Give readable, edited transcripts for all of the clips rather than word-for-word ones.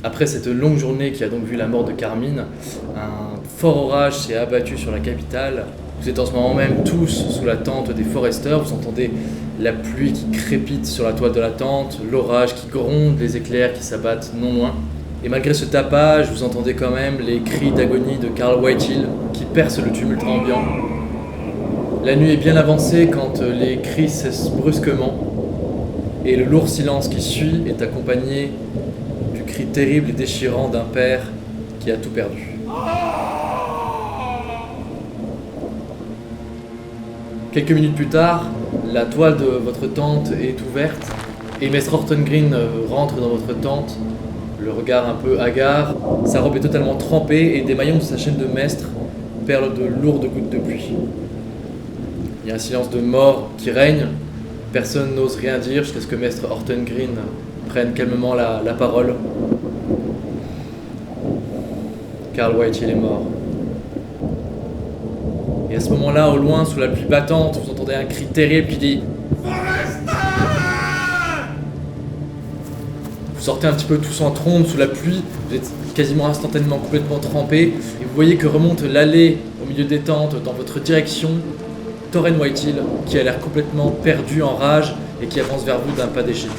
Après cette longue journée qui a donc vu la mort de Carmine, un fort orage s'est abattu sur la capitale. Vous êtes en ce moment même tous sous la tente des Forrester, vous entendez la pluie qui crépite sur la toile de la tente, l'orage qui gronde, les éclairs qui s'abattent non loin. Et malgré ce tapage, vous entendez quand même les cris d'agonie de Carl Whitehill qui percent le tumulte ambiant. La nuit est bien avancée quand les cris cessent brusquement et le lourd silence qui suit est accompagné du cri terrible et déchirant d'un père qui a tout perdu. Quelques minutes plus tard, la toile de votre tente est ouverte et Maître Horton Green rentre dans votre tente, le regard un peu hagard. Sa robe est totalement trempée et des maillons de sa chaîne de maître perlent de lourdes gouttes de pluie. Il y a un silence de mort qui règne. Personne n'ose rien dire jusqu'à ce que Maître Horton Green prenne calmement la parole. Carl Whitehill est mort. Et à ce moment-là, au loin, sous la pluie battante, vous entendez un cri terrible qui dit « Forrester !» Vous sortez un petit peu tous en trombe sous la pluie, vous êtes quasiment instantanément complètement trempés, et vous voyez que remonte l'allée au milieu des tentes dans votre direction, Torren Whitehill, qui a l'air complètement perdu en rage et qui avance vers vous d'un pas déchaîné.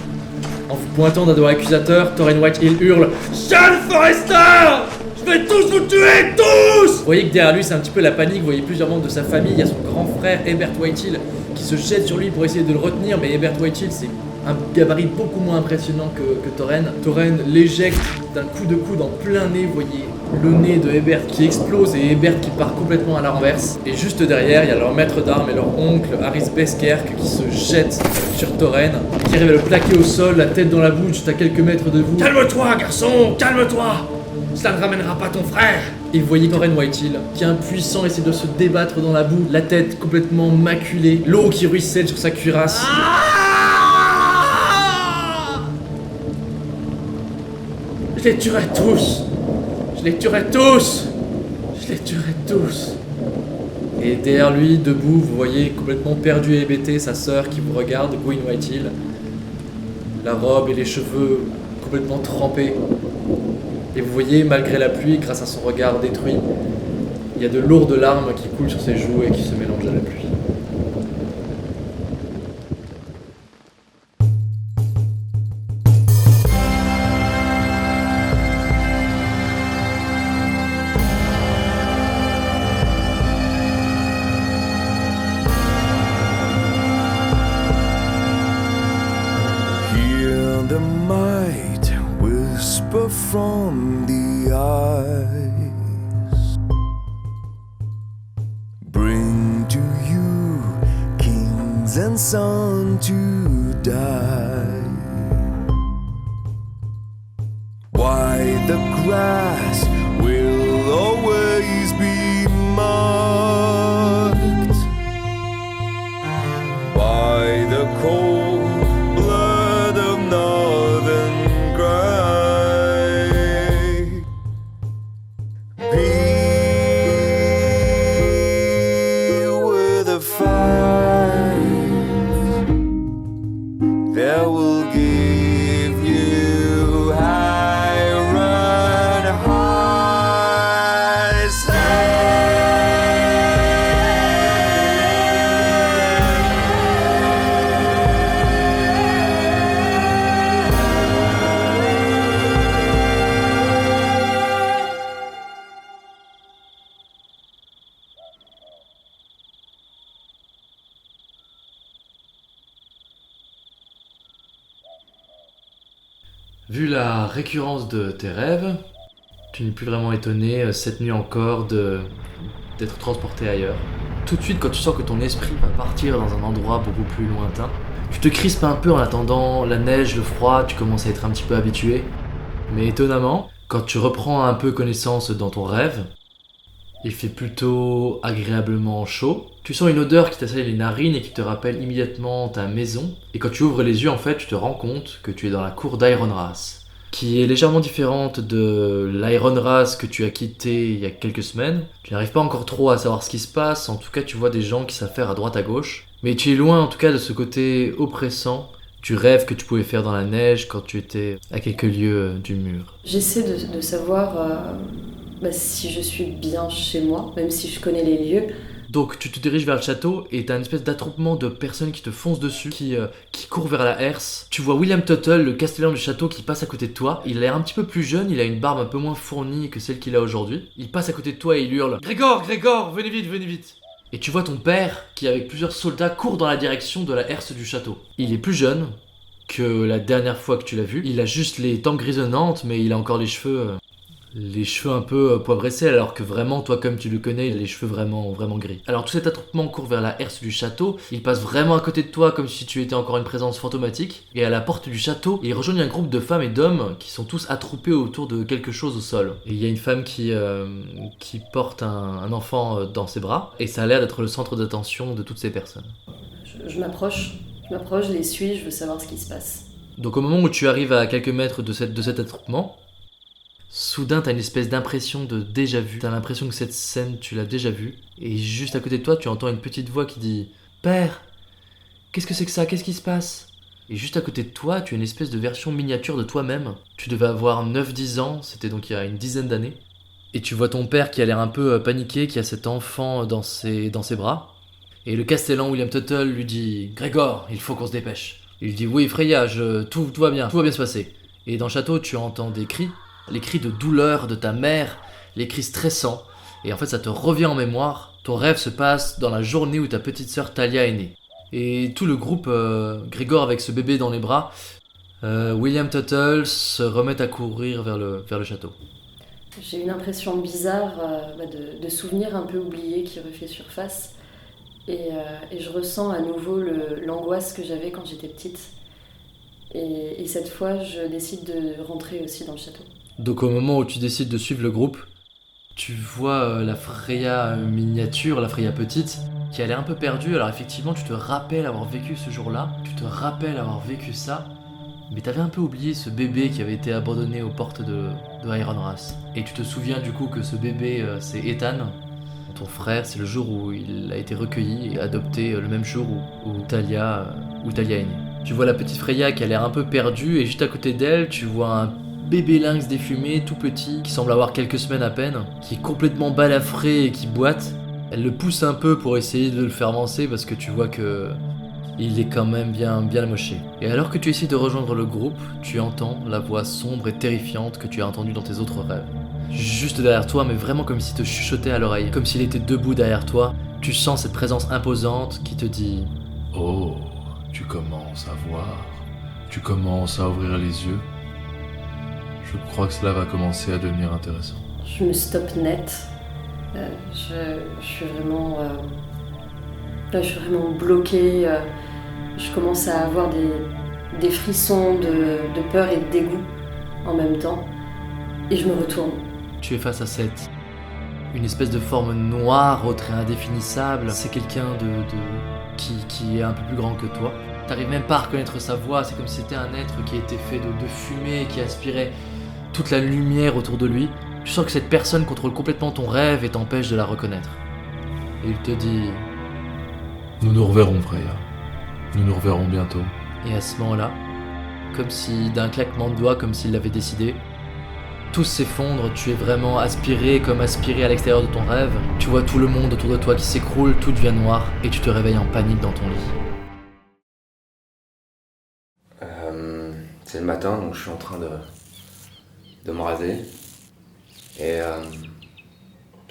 En vous pointant d'un doigt accusateur, Torren Whitehill hurle « Sean Forrester ! Je vais tous vous tuer, tous !» Vous voyez que derrière lui c'est un petit peu la panique, vous voyez plusieurs membres de sa famille, il y a son grand frère Ebert Whitehill qui se jette sur lui pour essayer de le retenir, mais Ebert Whitehill c'est un gabarit beaucoup moins impressionnant que Torren. Torren l'éjecte d'un coup de coude en plein nez, vous voyez le nez de Ebert qui explose et Ebert qui part complètement à la renverse. Et juste derrière, il y a leur maître d'armes et leur oncle Harris Beskerk qui se jette sur Torren, qui arrive à le plaquer au sol, la tête dans la boue, juste à quelques mètres de vous. « Calme-toi, garçon, calme-toi ! Ça ne ramènera pas ton frère !» Et vous voyez Torren Whitehill, qui est impuissant, essaie de se débattre dans la boue, la tête complètement maculée, l'eau qui ruisselle sur sa cuirasse. Je les tuerai tous! Je les tuerai tous! Je les tuerai tous! Et derrière lui, debout, vous voyez complètement perdu et hébété sa sœur qui vous regarde, Gwyn Whitehill. La robe et les cheveux complètement trempés. Et vous voyez, malgré la pluie, grâce à son regard détruit, il y a de lourdes larmes qui coulent sur ses joues et qui se mélangent à la pluie. Hear the might whisper from the eyes. Bring to you kings and sons to die. Why the grass will always be marked by the cold blood of northern grey. Be with the fight that will give you iron hearts. Vu la récurrence de tes rêves, tu n'es plus vraiment étonné cette nuit encore d'être transporté ailleurs. Tout de suite, quand tu sens que ton esprit va partir dans un endroit beaucoup plus lointain, tu te crispes un peu en attendant la neige, le froid, tu commences à être un petit peu habitué. Mais étonnamment, quand tu reprends un peu connaissance dans ton rêve, il fait plutôt agréablement chaud. Tu sens une odeur qui t'assaille les narines et qui te rappelle immédiatement ta maison. Et quand tu ouvres les yeux, en fait, tu te rends compte que tu es dans la cour d'Ironrath, qui est légèrement différente de l'Ironrath que tu as quitté il y a quelques semaines. Tu n'arrives pas encore trop à savoir ce qui se passe, en tout cas tu vois des gens qui s'affairent à droite à gauche. Mais tu es loin en tout cas de ce côté oppressant du rêve que tu pouvais faire dans la neige quand tu étais à quelques lieues du mur. J'essaie de savoir si je suis bien chez moi, même si je connais les lieux. Donc tu te diriges vers le château et t'as une espèce d'attroupement de personnes qui te foncent dessus, qui courent vers la herse. Tu vois William Tuttle, le castellan du château, qui passe à côté de toi. Il a l'air un petit peu plus jeune, il a une barbe un peu moins fournie que celle qu'il a aujourd'hui. Il passe à côté de toi et il hurle « Grégor, Grégor, venez vite, venez vite !» Et tu vois ton père, qui avec plusieurs soldats court dans la direction de la herse du château. Il est plus jeune que la dernière fois que tu l'as vu. Il a juste les tempes grisonnantes, mais il a encore les cheveux un peu poivre et sel, alors que vraiment, toi comme tu le connais, il a les cheveux vraiment gris. Alors tout cet attroupement court vers la herse du château, il passe vraiment à côté de toi comme si tu étais encore une présence fantomatique, et à la porte du château, il rejoint un groupe de femmes et d'hommes qui sont tous attroupés autour de quelque chose au sol. Et il y a une femme qui porte un enfant dans ses bras, et ça a l'air d'être le centre d'attention de toutes ces personnes. Je m'approche, je les suis, je veux savoir ce qui se passe. Donc au moment où tu arrives à quelques mètres de cet attroupement, soudain, t'as une espèce d'impression de déjà-vu. T'as l'impression que cette scène, tu l'as déjà vue. Et juste à côté de toi, tu entends une petite voix qui dit « Père, qu'est-ce que c'est que ça? Qu'est-ce qui se passe ?» Et juste à côté de toi, tu as une espèce de version miniature de toi-même. Tu devais avoir 9-10 ans, c'était donc il y a une dizaine d'années. Et tu vois ton père qui a l'air un peu paniqué, qui a cet enfant dans ses bras. Et le castellan William Tuttle lui dit « Grégor, il faut qu'on se dépêche. » Il lui dit « Oui, Freya, tout va bien se passer. » Et dans le château, tu entends des cris. Les cris de douleur de ta mère, les cris stressants, et en fait ça te revient en mémoire. Ton rêve se passe dans la journée où ta petite sœur Talia est née. Et tout le groupe, Grégor avec ce bébé dans les bras, William Tuttle se remet à courir vers le château. J'ai une impression bizarre de souvenirs un peu oubliés qui refait surface, et je ressens à nouveau l'angoisse que j'avais quand j'étais petite. Et cette fois, je décide de rentrer aussi dans le château. Donc au moment où tu décides de suivre le groupe, tu vois la Freya miniature, la Freya petite, qui a l'air un peu perdue. Alors effectivement, tu te rappelles avoir vécu ce jour-là, tu te rappelles avoir vécu ça, mais t'avais un peu oublié ce bébé qui avait été abandonné aux portes de Ironrath. Et tu te souviens du coup que ce bébé, c'est Ethan, ton frère, c'est le jour où il a été recueilli et adopté, le même jour où Talia est née. Tu vois la petite Freya qui a l'air un peu perdue, et juste à côté d'elle, tu vois un bébé lynx défumé, tout petit, qui semble avoir quelques semaines à peine, qui est complètement balafré et qui boite. Elle le pousse un peu pour essayer de le faire avancer parce que tu vois que il est quand même bien amoché. Et alors que tu essaies de rejoindre le groupe, tu entends la voix sombre et terrifiante que tu as entendue dans tes autres rêves. Juste derrière toi, mais vraiment comme s'il te chuchotait à l'oreille, comme s'il était debout derrière toi. Tu sens cette présence imposante qui te dit « Oh, tu commences à voir, tu commences à ouvrir les yeux. Je crois que cela va commencer à devenir intéressant. » Je me stoppe net. Je suis vraiment bloquée. Je commence à avoir des frissons de peur et de dégoût en même temps. Et je me retourne. Tu es face à une espèce de forme noire, au trait indéfinissable. C'est quelqu'un qui est un peu plus grand que toi. T'arrives même pas à reconnaître sa voix. C'est comme si c'était un être qui était fait de fumée, qui aspirait toute la lumière autour de lui. Tu sens que cette personne contrôle complètement ton rêve et t'empêche de la reconnaître. Et il te dit « Nous nous reverrons, Freya. Nous nous reverrons bientôt. » Et à ce moment-là, comme si d'un claquement de doigts, comme s'il l'avait décidé, tout s'effondre, tu es vraiment aspiré comme aspiré à l'extérieur de ton rêve. Tu vois tout le monde autour de toi qui s'écroule, tout devient noir, et tu te réveilles en panique dans ton lit. C'est le matin, donc je suis en train de me raser. Et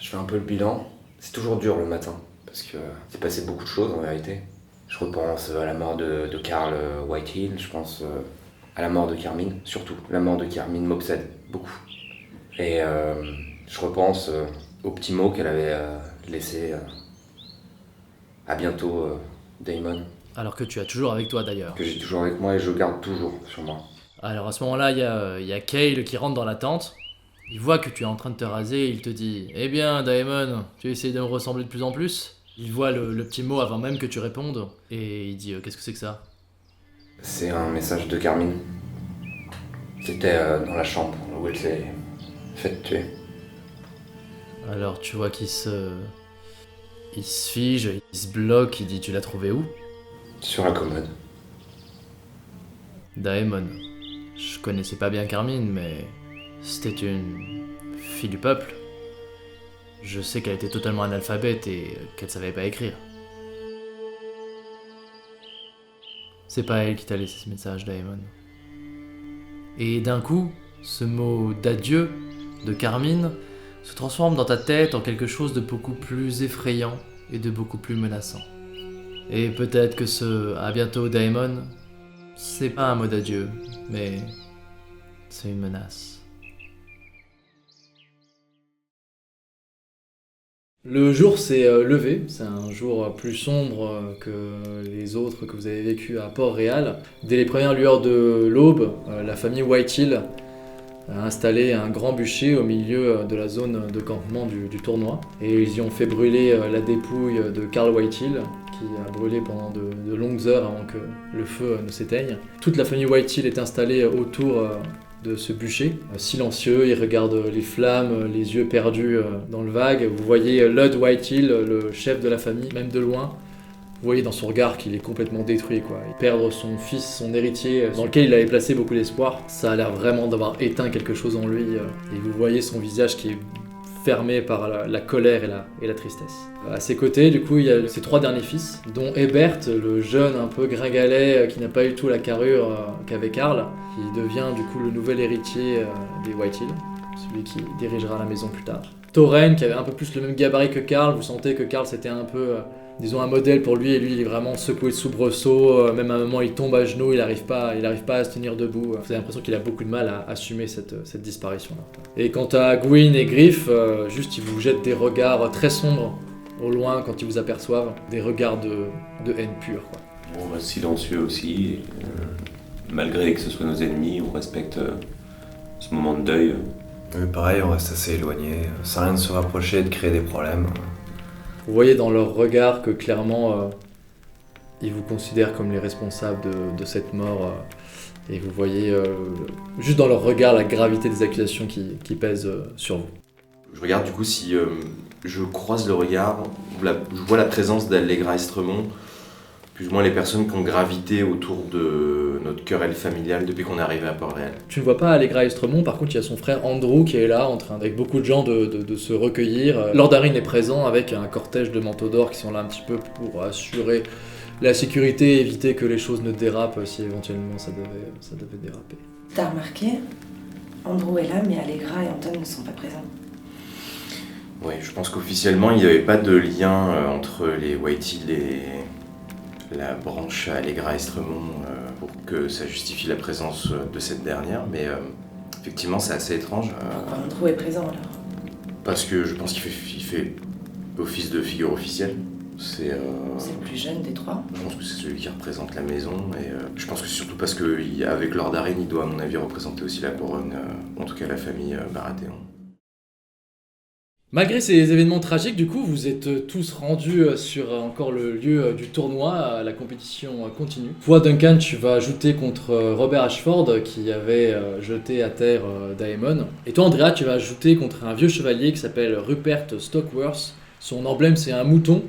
je fais un peu le bilan. C'est toujours dur le matin, parce que s'est passé beaucoup de choses en vérité. Je repense à la mort de Carl Whitehill, je pense à la mort de Carmine, surtout. La mort de Carmine m'obsède beaucoup. Et je repense aux petits mots qu'elle avait laissés. À bientôt, Damon. Alors que tu as toujours avec toi d'ailleurs. Que j'ai toujours avec moi et je garde toujours sur moi. Alors à ce moment-là, il y a Cale qui rentre dans la tente. Il voit que tu es en train de te raser et il te dit « Eh bien, Daemon, tu essaies de me ressembler de plus en plus ?» Il voit le petit mot avant même que tu répondes et il dit « Qu'est-ce que c'est que ça ?» C'est un message de Carmine. C'était dans la chambre où elle s'est faite tuer. Alors tu vois qu'il se fige, il se bloque, il dit « Tu l'as trouvé où ?» Sur la commode. Daemon. Je connaissais pas bien Carmine, mais c'était une fille du peuple. Je sais qu'elle était totalement analphabète et qu'elle savait pas écrire. C'est pas elle qui t'a laissé ce message, Daemon. Et d'un coup, ce mot d'adieu de Carmine se transforme dans ta tête en quelque chose de beaucoup plus effrayant et de beaucoup plus menaçant. Et peut-être que ce « à bientôt, Daemon », c'est pas un mot d'adieu, mais c'est une menace. Le jour s'est levé, c'est un jour plus sombre que les autres que vous avez vécu à Port-Réal. Dès les premières lueurs de l'aube, la famille Whitehill a installé un grand bûcher au milieu de la zone de campement du tournoi. Et ils y ont fait brûler la dépouille de Carl Whitehill, qui a brûlé pendant de longues heures avant que le feu ne s'éteigne. Toute la famille Whitehill est installée autour de ce bûcher, silencieux, ils regardent les flammes, les yeux perdus dans le vague. Vous voyez Lud Whitehill, le chef de la famille, même de loin. Vous voyez dans son regard qu'il est complètement détruit, quoi. Perdre son fils, son héritier, dans lequel il avait placé beaucoup d'espoir, ça a l'air vraiment d'avoir éteint quelque chose en lui. Et vous voyez son visage qui est fermé par la colère et la tristesse. À ses côtés, du coup, il y a ses 3 derniers fils, dont Ebert, le jeune un peu gringalet qui n'a pas eu tout la carrure qu'avait Carl, qui devient du coup le nouvel héritier des Whitehill, celui qui dirigera la maison plus tard. Torren, qui avait un peu plus le même gabarit que Carl, vous sentez que Carl c'était un peu, disons, un modèle pour lui, et lui il est vraiment secoué de soubresauts, même à un moment il tombe à genoux, il n'arrive pas à se tenir debout. Vous avez l'impression qu'il a beaucoup de mal à assumer cette disparition-là. Et quant à Gwyn et Griff, juste ils vous jettent des regards très sombres au loin quand ils vous aperçoivent, des regards de haine pure, quoi. On reste silencieux aussi, et, malgré que ce soit nos ennemis, on respecte ce moment de deuil. Pareil, on reste assez éloigné, sans rien de se rapprocher, de créer des problèmes. Vous voyez dans leur regard que clairement, ils vous considèrent comme les responsables de cette mort. Et vous voyez juste dans leur regard la gravité des accusations qui pèsent sur vous. Je regarde du coup si je croise le regard, je vois la présence d'Allegra Estremont, plus ou moins les personnes qui ont gravité autour de notre querelle familiale depuis qu'on est arrivé à Port-Réal. Tu ne vois pas Allegra Estremont, par contre il y a son frère Andrew qui est là, en train, avec beaucoup de gens, de se recueillir. Lord Arryn est présent avec un cortège de manteaux d'or qui sont là un petit peu pour assurer la sécurité et éviter que les choses ne dérapent si éventuellement ça devait déraper. T'as remarqué, Andrew est là, mais Allegra et Anton ne sont pas présents. Oui, je pense qu'officiellement, il n'y avait pas de lien entre les Whitehill et la branche Allegra Estremont pour que ça justifie la présence de cette dernière, mais effectivement, c'est assez étrange. Pourquoi Andrew est présent alors ? Parce que je pense qu'il fait office de figure officielle. C'est le plus jeune des 3. Je pense que c'est celui qui représente la maison, et je pense que c'est surtout parce qu'avec Lord Arryn, il doit à mon avis représenter aussi la couronne, en tout cas la famille Baratheon. Malgré ces événements tragiques, du coup, vous êtes tous rendus sur encore le lieu du tournoi, la compétition continue. Toi, Duncan, tu vas ajouter contre Robert Ashford, qui avait jeté à terre Daemon. Et toi, Andrea, tu vas ajouter contre un vieux chevalier qui s'appelle Rupert Stockworth. Son emblème, c'est un mouton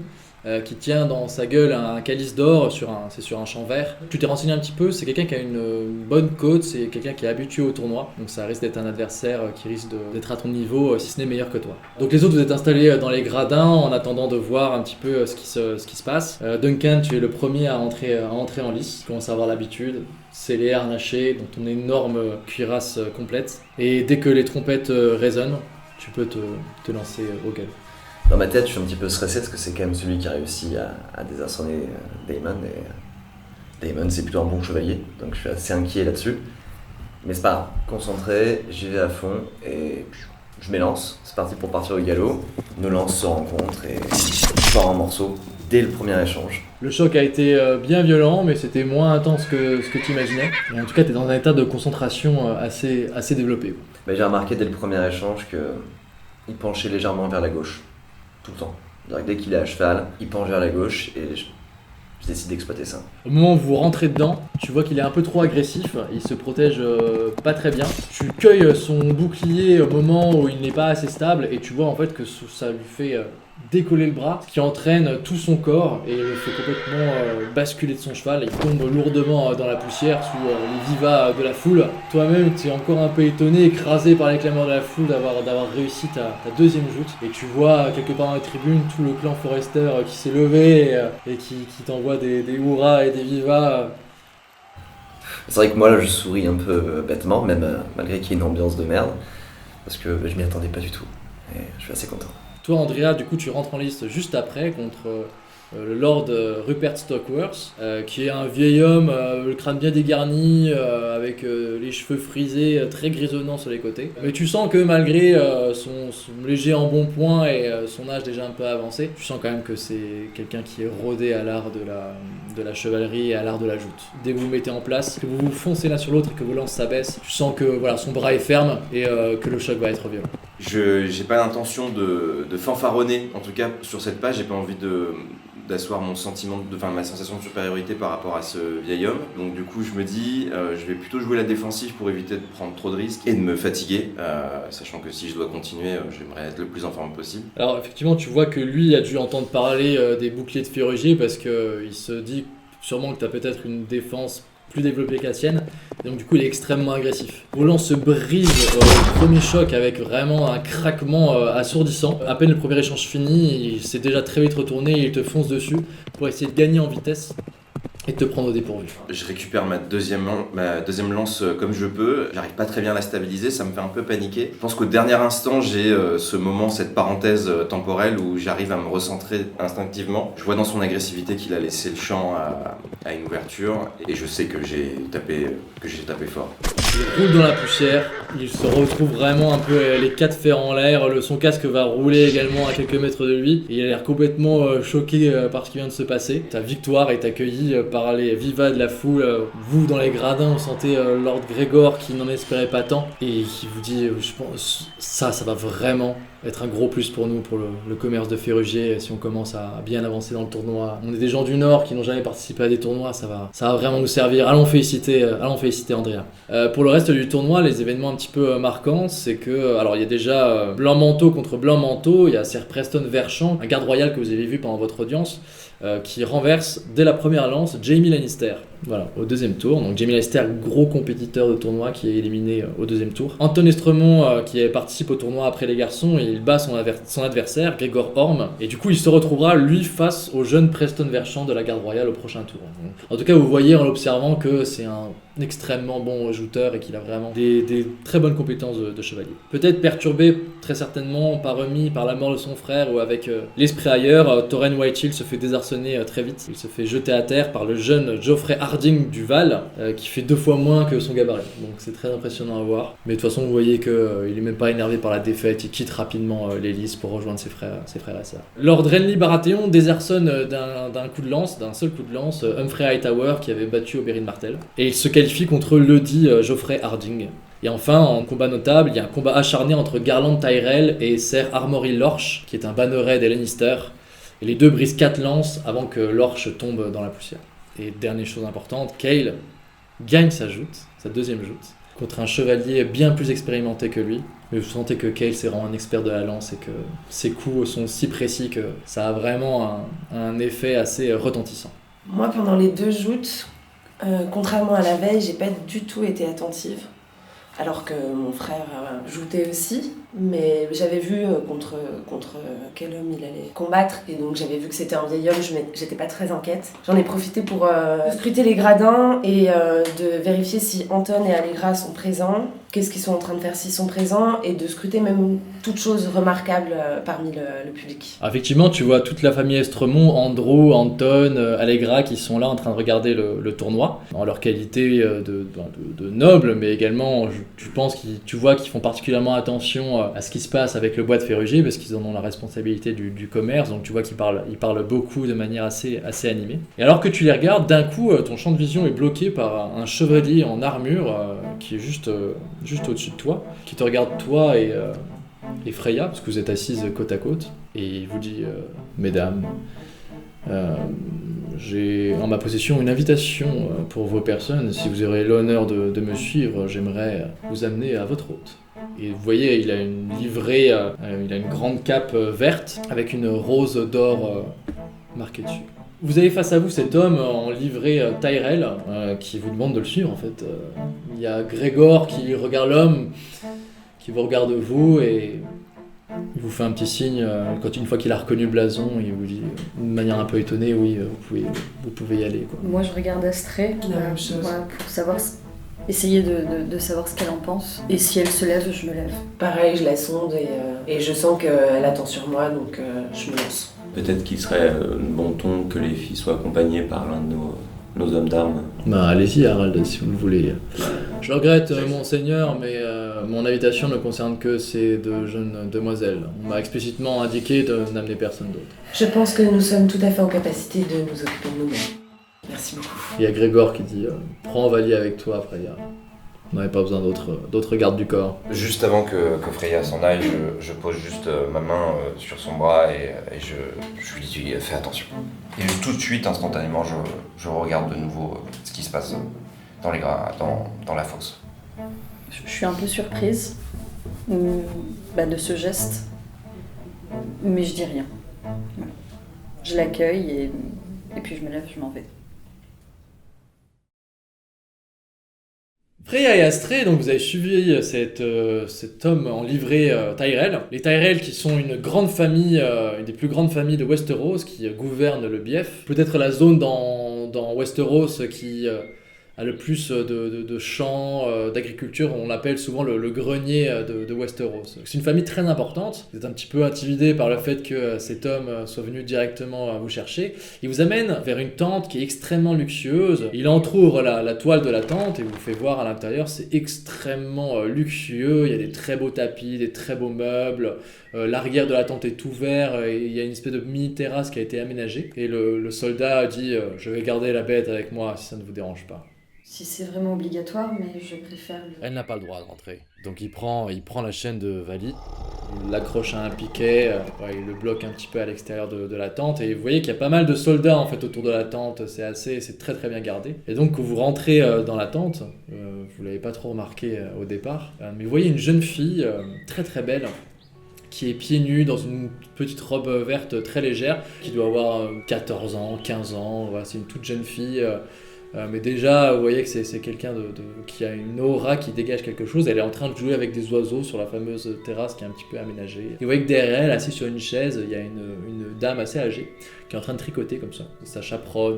qui tient dans sa gueule un calice d'or, c'est sur un champ vert. Tu t'es renseigné un petit peu, c'est quelqu'un qui a une bonne côte, c'est quelqu'un qui est habitué au tournoi, donc ça risque d'être un adversaire qui risque d'être à ton niveau, si ce n'est meilleur que toi. Donc les autres, vous êtes installés dans les gradins en attendant de voir un petit peu ce qui se passe. Duncan, tu es le premier à entrer en lice, tu commences à avoir l'habitude, scellé, harnaché, dans ton énorme cuirasse complète. Et dès que les trompettes résonnent, tu peux te lancer au galop. Dans ma tête, je suis un petit peu stressé parce que c'est quand même celui qui a réussi à désarçonner Daemon. Et Daemon, c'est plutôt un bon chevalier, donc je suis assez inquiet là-dessus. Mais c'est pas grave, concentré, j'y vais à fond et je m'élance. C'est parti pour partir au galop. Nos lances se rencontrent et je pars en morceaux dès le premier échange. Le choc a été bien violent, mais c'était moins intense que ce que tu imaginais. Et en tout cas, tu es dans un état de concentration assez développé. Mais j'ai remarqué dès le premier échange qu'il penchait légèrement vers la gauche. Tout le temps. Dès qu'il est à cheval, il penche vers la gauche et je décide d'exploiter ça. Au moment où vous rentrez dedans, tu vois qu'il est un peu trop agressif, il se protège pas très bien. Tu cueilles son bouclier au moment où il n'est pas assez stable et tu vois en fait que ça lui fait décoller le bras, ce qui entraîne tout son corps et le fait complètement basculer de son cheval. Il tombe lourdement dans la poussière sous les vivas de la foule. Toi-même, tu es encore un peu étonné, écrasé par les clameurs de la foule d'avoir réussi ta deuxième joute. Et tu vois quelque part dans les tribunes tout le clan Forrester qui s'est levé et qui t'envoie des hurrahs et des vivas. C'est vrai que moi là je souris un peu bêtement, même malgré qu'il y ait une ambiance de merde, parce que je m'y attendais pas du tout. Et je suis assez content. Toi, Andrea, du coup, tu rentres en liste juste après contre le Lord Rupert Stockworth, qui est un vieil homme, le crâne bien dégarni, avec les cheveux frisés, très grisonnants sur les côtés. Mais tu sens que malgré son léger embonpoint et son âge déjà un peu avancé, tu sens quand même que c'est quelqu'un qui est rodé à l'art de la chevalerie et à l'art de la joute. Dès que vous vous mettez en place, que vous vous foncez l'un sur l'autre et que vos lances s'abaissent, tu sens que voilà, son bras est ferme et que le choc va être violent. J'ai pas l'intention de fanfaronner, en tout cas sur cette page, j'ai pas envie d'asseoir mon sentiment, ma sensation de supériorité par rapport à ce vieil homme. Donc du coup je me dis, je vais plutôt jouer la défensive pour éviter de prendre trop de risques et de me fatiguer, sachant que si je dois continuer, j'aimerais être le plus en forme possible. Alors effectivement tu vois que lui a dû entendre parler des boucliers de Férugier parce qu'il se dit sûrement que tu as peut-être une défense plus développé que la sienne, et donc du coup il est extrêmement agressif. Roland se brise au premier choc avec vraiment un craquement assourdissant. À peine le premier échange fini, il s'est déjà très vite retourné et il te fonce dessus pour essayer de gagner en vitesse et de te prendre au dépourvu. Je récupère ma deuxième lance comme je peux, j'arrive pas très bien à la stabiliser, ça me fait un peu paniquer. Je pense qu'au dernier instant j'ai ce moment, cette parenthèse temporelle où j'arrive à me recentrer instinctivement. Je vois dans son agressivité qu'il a laissé le champ à une ouverture et je sais que j'ai tapé fort. Il roule dans la poussière, il se retrouve vraiment un peu les quatre fers en l'air, son casque va rouler également à quelques mètres de lui et il a l'air complètement choqué par ce qui vient de se passer. Ta victoire est accueillie par les vivas de la foule. Vous dans les gradins, vous sentez Lord Gregor qui n'en espérait pas tant et qui vous dit je pense ça va vraiment être un gros plus pour nous, pour le commerce de Férugier, si on commence à bien avancer dans le tournoi. On est des gens du Nord qui n'ont jamais participé à des tournois, ça va vraiment nous servir. Allons féliciter Andrea. Pour le reste du tournoi, les événements un petit peu marquants, c'est que, alors il y a déjà Blanc Manteau contre Blanc Manteau, il y a Sir Preston Verchamp, un garde royal que vous avez vu pendant votre audience, qui renverse dès la première lance Jaime Lannister. Voilà, au deuxième tour. Donc Jaime Lannister, gros compétiteur de tournoi qui est éliminé au deuxième tour. Anton Estremont qui participe au tournoi après les garçons, et il bat son adversaire, Gregor Orm. Et du coup, il se retrouvera lui face au jeune Preston Verchamp de la garde royale au prochain tour. Donc, en tout cas, vous voyez en l'observant que c'est un extrêmement bon jouteur et qu'il a vraiment des très bonnes compétences de chevalier. Peut-être perturbé très certainement par la mort de son frère ou avec l'esprit ailleurs, Torren Whitehill se fait désarçonner très vite. Il se fait jeter à terre par le jeune Geoffrey Harding du Val qui fait 2 fois moins que son gabarit. Donc c'est très impressionnant à voir. Mais de toute façon vous voyez qu'il est même pas énervé par la défaite, il quitte rapidement les lices pour rejoindre ses frères et sœurs. Lord Renly Baratheon désarçonne d'un seul coup de lance Humphrey Hightower qui avait battu Oberyn Martell. Et il se qualifie contre ledit Geoffrey Harding. Et enfin, en combat notable, il y a un combat acharné entre Garland Tyrell et Ser Armory Lorch, qui est un banneret des Lannister. Et les deux brisent 4 lances avant que Lorch tombe dans la poussière. Et dernière chose importante, Kael gagne sa deuxième joute, contre un chevalier bien plus expérimenté que lui. Mais vous sentez que Kael c'est vraiment un expert de la lance et que ses coups sont si précis que ça a vraiment un effet assez retentissant. Moi, pendant les 2 joutes, contrairement à la veille, j'ai pas du tout été attentive. Alors que mon frère joutait aussi, mais j'avais vu contre quel homme il allait combattre, et donc j'avais vu que c'était un vieil homme, j'étais pas très inquiète. J'en ai profité pour scruter les gradins et de vérifier si Anton et Allegra sont présents, qu'est-ce qu'ils sont en train de faire s'ils sont présents, et de scruter même toutes choses remarquables parmi le public. Effectivement, tu vois toute la famille Estremont, Andrew, Anton, Allegra qui sont là en train de regarder le tournoi, en leur qualité de nobles, mais également tu vois qu'ils font particulièrement attention à ce qui se passe avec le bois de Férugier parce qu'ils en ont la responsabilité du commerce, donc tu vois qu'ils parlent beaucoup de manière assez animée. Et alors que tu les regardes, d'un coup ton champ de vision est bloqué par un chevalier en armure qui est juste au-dessus de toi, qui te regarde toi et Freya, parce que vous êtes assises côte à côte, et il vous dit mesdames, J'ai en ma possession une invitation pour vos personnes. Si vous aurez l'honneur de me suivre, j'aimerais vous amener à votre hôte. Et vous voyez, il a une livrée, il a une grande cape verte avec une rose d'or marquée dessus. Vous avez face à vous cet homme en livrée Tyrell qui vous demande de le suivre en fait. Il y a Grégor qui regarde l'homme, qui vous regarde vous et il vous fait un petit signe. Quand une fois qu'il a reconnu le blason, il vous dit d'une manière un peu étonnée, oui, vous pouvez y aller. Quoi. Moi je regarde Astrée La même chose. voilà, pour savoir, essayer de savoir ce qu'elle en pense. Et si elle se lève, je me lève. Pareil, je la sonde et je sens qu'elle attend sur moi, donc je me lance. Peut-être qu'il serait bon ton que les filles soient accompagnées par l'un de nos hommes d'armes. Bah allez-y Harald, si vous le voulez. Je regrette monseigneur, mais mon invitation ne concerne que ces deux jeunes demoiselles. On m'a explicitement indiqué de n'amener personne d'autre. Je pense que nous sommes tout à fait en capacité de nous occuper de nous-mêmes. Merci beaucoup. Il y a Grégor qui dit prends Vali avec toi Freya. On n'avait pas besoin d'autres gardes du corps. Juste avant que Freya s'en aille, je pose juste ma main sur son bras et je lui dis fais attention. Et tout de suite, instantanément, je regarde de nouveau ce qui se passe dans la fosse. Je suis un peu surprise de ce geste, mais je dis rien. Voilà. Je l'accueille et puis je me lève, je m'en vais. Freya et Astrée, donc vous avez suivi cet homme en livrée Tyrell. Les Tyrell qui sont une grande famille, une des plus grandes familles de Westeros qui gouverne le Bief. Peut-être la zone dans Westeros qui a le plus de champs, d'agriculture. On l'appelle souvent le grenier de Westeros. C'est une famille très importante. Vous êtes un petit peu intimidé par le fait que cet homme soit venu directement vous chercher. Il vous amène vers une tente qui est extrêmement luxueuse. Il entrouvre la toile de la tente et vous fait voir à l'intérieur. C'est extrêmement luxueux. Il y a des très beaux tapis, des très beaux meubles. L'arrière de la tente est ouvert et il y a une espèce de mini-terrasse qui a été aménagée. Et le soldat dit « Je vais garder la bête avec moi si ça ne vous dérange pas ». Si c'est vraiment obligatoire, mais je préfère... Elle n'a pas le droit de rentrer. Donc il prend la chaîne de Vali, il l'accroche à un piquet, il le bloque un petit peu à l'extérieur de la tente, et vous voyez qu'il y a pas mal de soldats en fait autour de la tente, c'est très très bien gardé. Et donc quand vous rentrez dans la tente, vous l'avez pas trop remarqué au départ, mais vous voyez une jeune fille très très belle, qui est pieds nus dans une petite robe verte très légère, qui doit avoir 14 ans, 15 ans, voilà, c'est une toute jeune fille... mais déjà, vous voyez que c'est quelqu'un qui a une aura qui dégage quelque chose. Elle est en train de jouer avec des oiseaux sur la fameuse terrasse qui est un petit peu aménagée. Et vous voyez que derrière elle, assise sur une chaise, il y a une dame assez âgée qui est en train de tricoter comme ça. Sa chaperonne,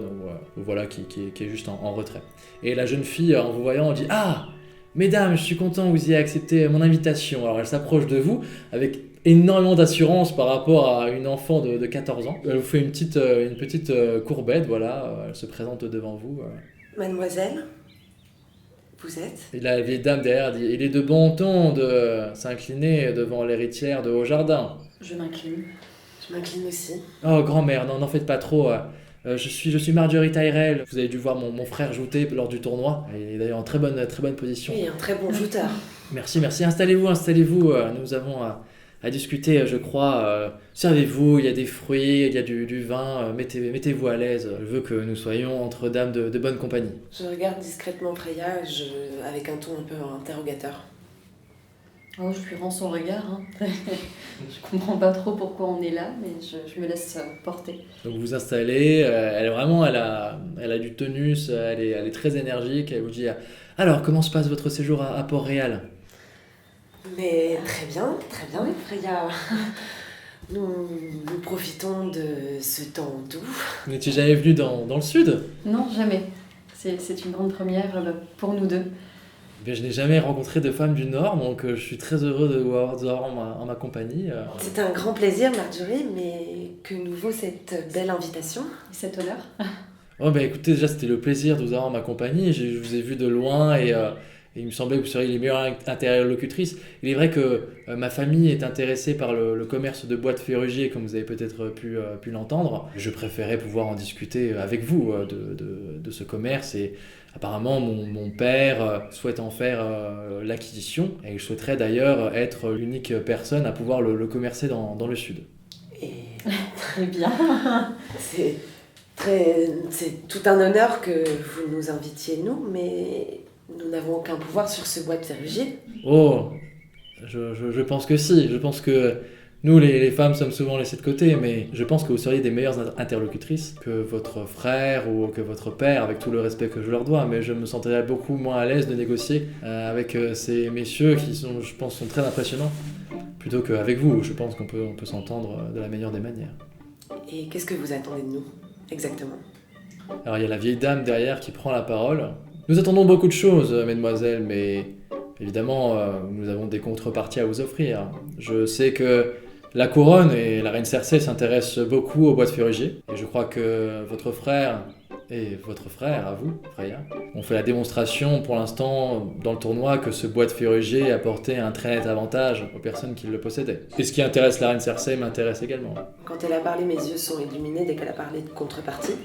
voilà, qui est juste en retrait. Et la jeune fille, en vous voyant, dit « Ah, mesdames, je suis content que vous ayez accepté mon invitation. » Alors elle s'approche de vous avec énormément d'assurance par rapport à une enfant de 14 ans. Elle vous fait une petite courbette, voilà, elle se présente devant vous. Mademoiselle, vous êtes ? Et la vieille dame derrière dit « Il est de bon ton de s'incliner devant l'héritière de Haut-Jardin. » Je m'incline. Je m'incline aussi. « Oh, grand-mère, n'en faites pas trop. Je suis Marjorie Tyrell. Vous avez dû voir mon frère jouter lors du tournoi. Il est d'ailleurs en très bonne position. Oui, un très bon jouteur. Merci. Installez-vous. Nous avons à discuter, je crois. Servez-vous, il y a des fruits, il y a du vin. Mettez-vous à l'aise. Je veux que nous soyons entre dames de bonne compagnie. » Je regarde discrètement Freya avec un ton un peu interrogateur. Oh, je lui rends son regard. Hein. Je comprends pas trop pourquoi on est là, mais je me laisse porter. Donc vous vous installez, elle a du tonus, elle est très énergique. Elle vous dit « Alors, comment se passe votre séjour à Port-Réal ?» Mais très bien, Freya. Nous profitons de ce temps doux. Vous n'étiez jamais venu dans le sud ? Non, jamais. C'est une grande première pour nous deux. Eh bien, je n'ai jamais rencontré de femme du Nord, donc je suis très heureux de vous avoir en ma compagnie. C'est un grand plaisir, Marjorie, mais que nous vaut cette belle invitation ? Cet honneur. Oh, bah écoutez, déjà c'était le plaisir de vous avoir en ma compagnie. Je vous ai vu de loin et il me semblait que vous seriez les meilleures interlocutrices. Il est vrai que ma famille est intéressée par le commerce de bois de ferrugier, comme vous avez peut-être pu l'entendre. Je préférais pouvoir en discuter avec vous de ce commerce et apparemment mon père souhaite en faire l'acquisition et il souhaiterait d'ailleurs être l'unique personne à pouvoir le commercer dans le sud. Et Très bien. c'est C'est tout un honneur que vous nous invitiez, nous, mais nous n'avons aucun pouvoir sur ce bois de ferrugier. Oh, je pense que si. Je pense que nous, les femmes, sommes souvent laissées de côté, mais je pense que vous seriez des meilleures interlocutrices que votre frère ou que votre père, avec tout le respect que je leur dois. Mais je me sentirais beaucoup moins à l'aise de négocier avec ces messieurs qui, je pense, sont très impressionnants, plutôt qu'avec vous. Je pense qu'on peut s'entendre de la meilleure des manières. Et qu'est-ce que vous attendez de nous, exactement ? Alors il y a la vieille dame derrière qui prend la parole. Nous attendons beaucoup de choses, mesdemoiselles, mais évidemment, nous avons des contreparties à vous offrir. Je sais que la couronne et la reine Cersei s'intéressent beaucoup au bois de ferrugier, et je crois que votre frère et votre frère, à vous, Freya, ont fait la démonstration pour l'instant dans le tournoi que ce bois de ferrugier apportait un très net avantage aux personnes qui le possédaient. Et ce qui intéresse la reine Cersei m'intéresse également. Quand elle a parlé, mes yeux sont illuminés dès qu'elle a parlé de contrepartie.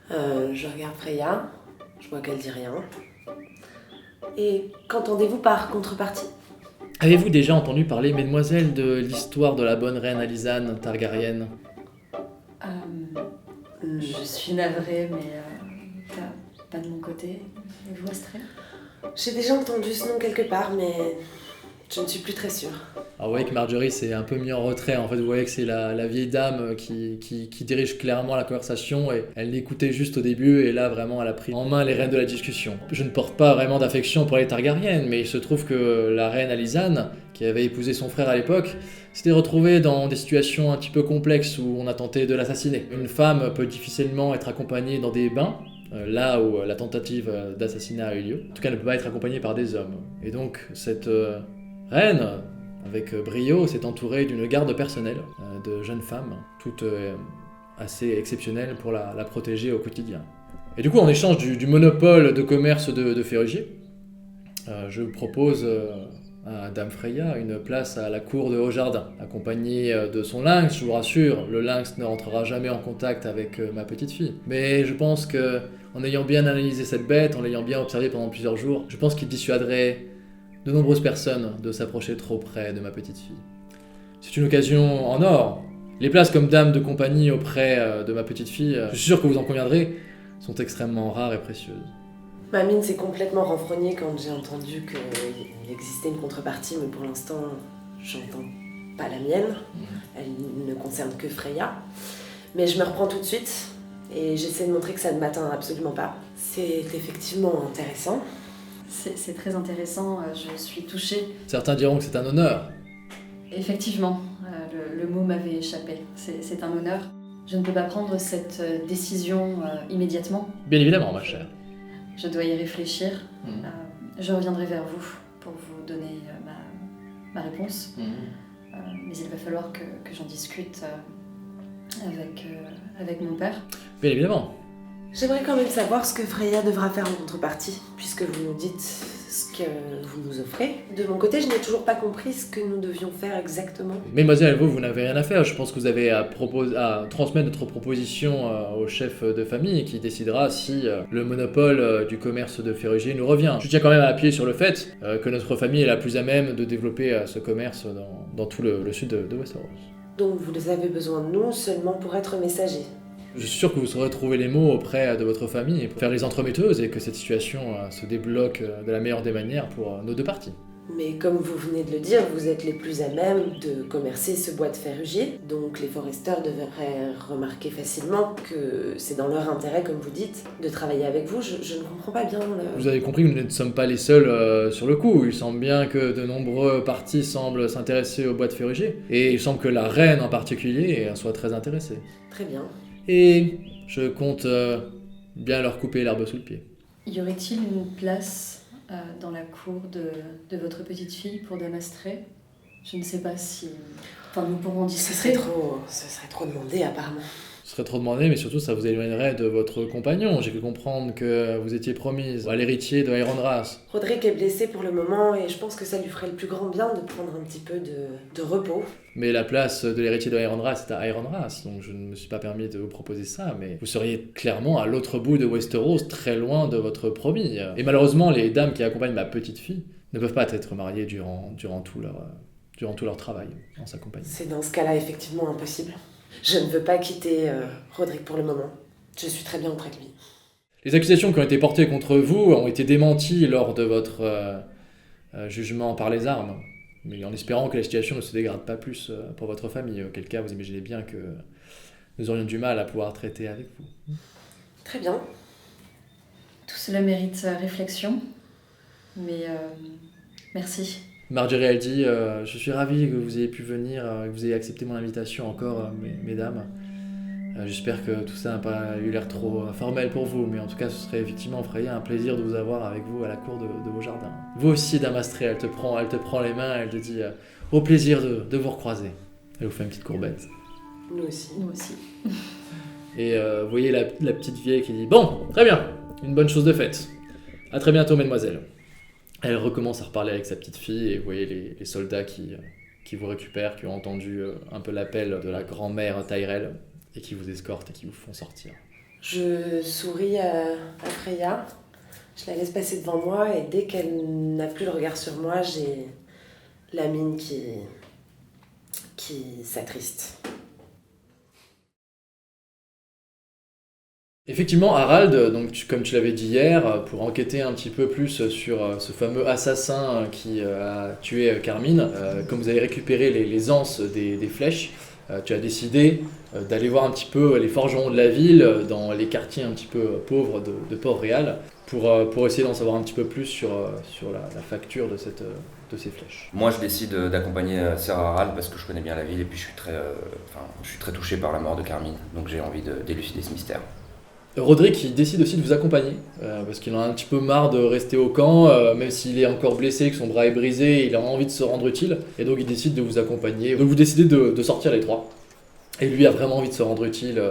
Je regarde Freya, je vois qu'elle dit rien. Et qu'entendez-vous par contrepartie ? Avez-vous déjà entendu parler, mesdemoiselles, de l'histoire de la bonne reine Alysanne Targaryen ? Je suis navrée, mais pas de mon côté. Et vous, Astrid ? J'ai déjà entendu ce nom quelque part, mais je ne suis plus très sûre. Alors vous voyez que Marjorie s'est un peu mis en retrait. En fait, vous voyez que c'est la vieille dame qui dirige clairement la conversation et elle l'écoutait juste au début et là, vraiment, elle a pris en main les rênes de la discussion. Je ne porte pas vraiment d'affection pour les Targaryennes, mais il se trouve que la reine Alysanne, qui avait épousé son frère à l'époque, s'était retrouvée dans des situations un petit peu complexes où on a tenté de l'assassiner. Une femme peut difficilement être accompagnée dans des bains, là où la tentative d'assassinat a eu lieu. En tout cas, elle ne peut pas être accompagnée par des hommes. Et donc, cette reine, avec brio, s'est entourée d'une garde personnelle de jeunes femmes, toutes assez exceptionnelles pour la protéger au quotidien. Et du coup, en échange du monopole de commerce de ferrugier, je propose à Dame Freya une place à la cour de Haut-Jardin, accompagnée de son lynx. Je vous rassure, le lynx ne rentrera jamais en contact avec ma petite fille. Mais je pense que, en ayant bien analysé cette bête, en l'ayant bien observée pendant plusieurs jours, je pense qu'il dissuaderait de nombreuses personnes de s'approcher trop près de ma petite fille. C'est une occasion en or. Les places comme dame de compagnie auprès de ma petite fille, je suis sûr que vous en conviendrez, sont extrêmement rares et précieuses. Ma mine s'est complètement renfrognée quand j'ai entendu qu'il existait une contrepartie, mais pour l'instant, j'entends pas la mienne. Elle ne concerne que Freya. Mais je me reprends tout de suite et j'essaie de montrer que ça ne m'atteint absolument pas. C'est effectivement intéressant. C'est très intéressant, je suis touchée. Certains diront que c'est un honneur. Effectivement, le mot m'avait échappé. C'est un honneur. Je ne peux pas prendre cette décision immédiatement. Bien évidemment, ma chère. Je dois y réfléchir. Je reviendrai vers vous pour vous donner ma réponse. Mais il va falloir que j'en discute avec mon père. Bien évidemment. J'aimerais quand même savoir ce que Freya devra faire en contrepartie, puisque vous nous dites ce que vous nous offrez. De mon côté, je n'ai toujours pas compris ce que nous devions faire exactement. Mesdemoiselles, vous n'avez rien à faire. Je pense que vous avez à transmettre notre proposition au chef de famille qui décidera si le monopole du commerce de ferrugier nous revient. Je tiens quand même à appuyer sur le fait que notre famille est la plus à même de développer ce commerce dans tout le sud de Westeros. Donc vous avez besoin de nous seulement pour être messager. Je suis sûr que vous saurez trouver les mots auprès de votre famille pour faire les entremetteuses et que cette situation se débloque de la meilleure des manières pour nos deux parties. Mais comme vous venez de le dire, vous êtes les plus à même de commercer ce bois de ferrugier, donc les foresters devraient remarquer facilement que c'est dans leur intérêt, comme vous dites, de travailler avec vous. Je ne comprends pas bien Vous avez compris que nous ne sommes pas les seuls sur le coup. Il semble bien que de nombreux partis semblent s'intéresser au bois de ferrugier, et il semble que la reine en particulier soit très intéressée. Très bien. Et je compte bien leur couper l'herbe sous le pied. Y aurait-il une place dans la cour de votre petite fille pour Dame Astrid ? Je ne sais pas si... Enfin, nous pourrons discuter. Ce serait trop demandé, apparemment. Ce serait trop demandé, mais surtout ça vous éloignerait de votre compagnon. J'ai pu comprendre que vous étiez promise à l'héritier de Ironrath. Roderick est blessé pour le moment et je pense que ça lui ferait le plus grand bien de prendre un petit peu de repos. Mais la place de l'héritier de Ironrath est à Ironrath, donc je ne me suis pas permis de vous proposer ça, mais vous seriez clairement à l'autre bout de Westeros, très loin de votre promis. Et malheureusement, les dames qui accompagnent ma petite fille ne peuvent pas être mariées durant tout leur travail en sa compagnie. C'est dans ce cas-là effectivement impossible. Je ne veux pas quitter Roderick pour le moment. Je suis très bien auprès de lui. Les accusations qui ont été portées contre vous ont été démenties lors de votre jugement par les armes, mais en espérant que la situation ne se dégrade pas plus pour votre famille, auquel cas vous imaginez bien que nous aurions du mal à pouvoir traiter avec vous. Très bien. Tout cela mérite réflexion, mais merci. Marjorie, elle dit je suis ravie que vous ayez pu venir, que vous ayez accepté mon invitation encore, mesdames. J'espère que tout ça n'a pas eu l'air trop formel pour vous, mais en tout cas, ce serait effectivement Freya un plaisir de vous avoir avec vous à la cour de vos jardins. Vous aussi, Damastré, elle te prend les mains, elle te dit au plaisir de vous recroiser. Elle vous fait une petite courbette. Nous aussi. Nous aussi. Et vous voyez la petite vieille qui dit bon, très bien, une bonne chose de faite. À très bientôt, mesdemoiselles. Elle recommence à reparler avec sa petite fille et vous voyez les soldats qui vous récupèrent, qui ont entendu un peu l'appel de la grand-mère Tyrell et qui vous escortent et qui vous font sortir. Je souris à Freya, je la laisse passer devant moi et dès qu'elle n'a plus le regard sur moi, j'ai la mine qui s'attriste. Effectivement, Harald, donc, comme tu l'avais dit hier, pour enquêter un petit peu plus sur ce fameux assassin qui a tué Carmine, comme vous avez récupéré les anses des flèches, tu as décidé d'aller voir un petit peu les forgerons de la ville, dans les quartiers un petit peu pauvres de Port-Réal, pour essayer d'en savoir un petit peu plus sur la facture de ces flèches. Moi, je décide d'accompagner Sir Harald parce que je connais bien la ville et puis je suis très touché par la mort de Carmine, donc j'ai envie d'élucider ce mystère. Roderick, il décide aussi de vous accompagner, parce qu'il en a un petit peu marre de rester au camp, même s'il est encore blessé, que son bras est brisé, il a envie de se rendre utile, et donc il décide de vous accompagner. Donc vous décidez de sortir les trois, et lui a vraiment envie de se rendre utile,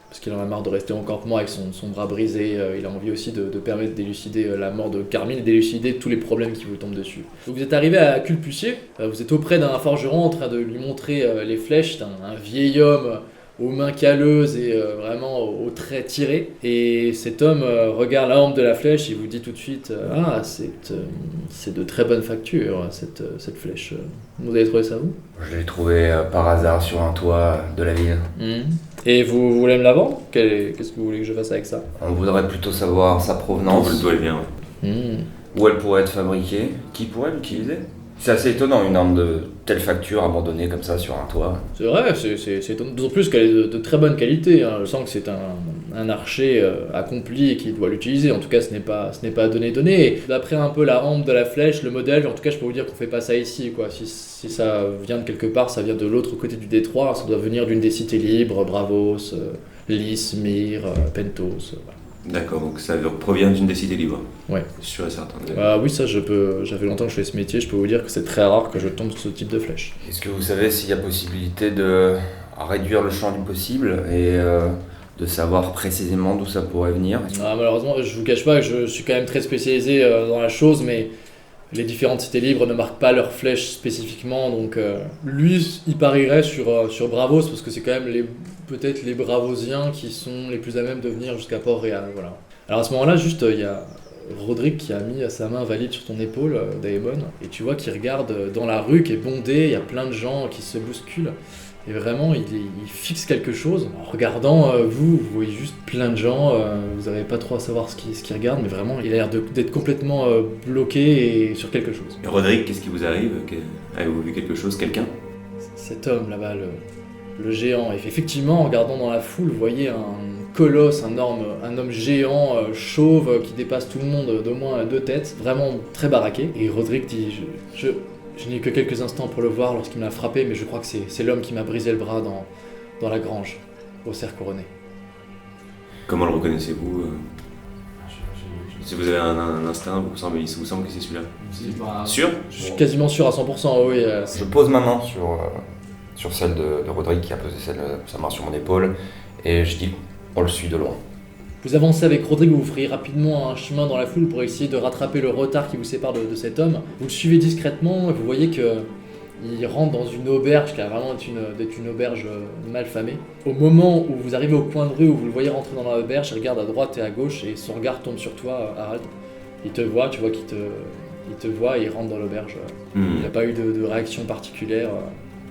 parce qu'il en a marre de rester en campement avec son bras brisé, il a envie aussi de permettre d'élucider la mort de Carmine, et d'élucider tous les problèmes qui vous tombent dessus. Donc vous êtes arrivé à Culpussier, vous êtes auprès d'un forgeron en train de lui montrer les flèches, c'est un vieil homme aux mains calleuses et vraiment aux traits tirés. Et cet homme regarde la hampe de la flèche et vous dit tout de suite ah, c'est de très bonne facture, cette flèche. Vous avez trouvé ça où ? Je l'ai trouvé par hasard sur un toit de la ville. Et vous voulez me la vendre ? Qu'est-ce que vous voulez que je fasse avec ça ? On voudrait plutôt savoir sa provenance. D'où elle vient, ouais. Où elle pourrait être fabriquée, qui pourrait l'utiliser. C'est assez étonnant, une arme de telle facture abandonnée comme ça sur un toit. C'est vrai, c'est étonnant. D'autant plus qu'elle est de très bonne qualité. Je sens que c'est un archer accompli et qui doit l'utiliser. En tout cas, ce n'est pas à donner. Et d'après un peu la hampe de la flèche, le modèle, en tout cas, je peux vous dire qu'on fait pas ça ici, quoi. Si ça vient de quelque part, ça vient de l'autre côté du détroit. Ça doit venir d'une des cités libres, Bravos, Lys, Myr, Pentos. Voilà. D'accord, donc ça provient d'une des cités libres. Ouais. Sûr et certain. Oui, ça j'avais longtemps que je fais ce métier, je peux vous dire que c'est très rare que je tombe sur ce type de flèche. Est-ce que vous savez s'il y a possibilité de réduire le champ du possible et de savoir précisément d'où ça pourrait venir ? Malheureusement, je vous cache pas que je suis quand même très spécialisé dans la chose, mais les différentes cités libres ne marquent pas leurs flèches spécifiquement, donc lui, il parierait sur Bravos, parce que c'est quand même peut-être les Bravosiens qui sont les plus à même de venir jusqu'à Port-Réal, voilà. Alors à ce moment-là, juste, il y a Roderick qui a mis sa main valide sur ton épaule, Daemon, et tu vois qu'il regarde dans la rue qui est bondée, il y a plein de gens qui se bousculent, et vraiment, il fixe quelque chose. En regardant, vous voyez juste plein de gens, vous n'arrivez pas trop à savoir ce qu'il regarde, mais vraiment, il a l'air d'être complètement bloqué sur quelque chose. Et Roderick, qu'est-ce qui vous arrive ? Avez-vous vu quelque chose, quelqu'un ? Cet homme là-bas, le géant, et effectivement, en regardant dans la foule, vous voyez un colosse, un homme géant, chauve, qui dépasse tout le monde d'au moins 2 têtes, vraiment très baraqué. Et Roderick dit, je n'ai eu que quelques instants pour le voir lorsqu'il m'a frappé, mais je crois que c'est l'homme qui m'a brisé le bras dans la grange, au cerf couronné. Comment le reconnaissez-vous ? Si vous avez un instinct, il vous semble que c'est celui-là. Sûr ? Je suis quasiment sûr à 100%, oui. Je pose ma main sur celle de Roderick qui a posé sa main sur mon épaule et je dis on le suit de loin. Vous avancez avec Roderick, vous frayez rapidement un chemin dans la foule pour essayer de rattraper le retard qui vous sépare de cet homme. Vous le suivez discrètement et vous voyez qu'il rentre dans une auberge qui a vraiment d'être une auberge mal famée. Au moment où vous arrivez au coin de rue où vous le voyez rentrer dans l'auberge, il regarde à droite et à gauche et son regard tombe sur toi, Harald. Il te voit, tu vois qu'il te voit et il rentre dans l'auberge. Il n'a pas eu de réaction particulière.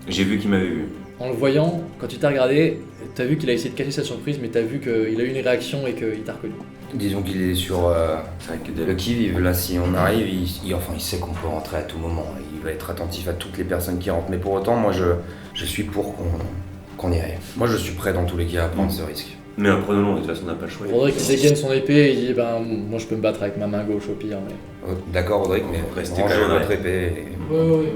J'ai vu qu'il m'avait vu. En le voyant, quand tu t'as regardé, t'as vu qu'il a essayé de cacher sa surprise, mais t'as vu qu'il a eu une réaction et qu'il t'a reconnu. Disons qu'il est sur C'est vrai que dès le qui-vive. Là, si on arrive, il sait qu'on peut rentrer à tout moment. Il va être attentif à toutes les personnes qui rentrent. Mais pour autant, moi, je suis pour qu'on y aille. Moi, je suis prêt dans tous les cas à prendre ce risque. Mais prenons-le, de toute façon, on n'a pas le choix. Roderick il dégaine son épée et il dit moi je peux me battre avec ma main gauche au pire. Mais... D'accord, Roderick, mais Restez rangez quand même votre épée. Ouais.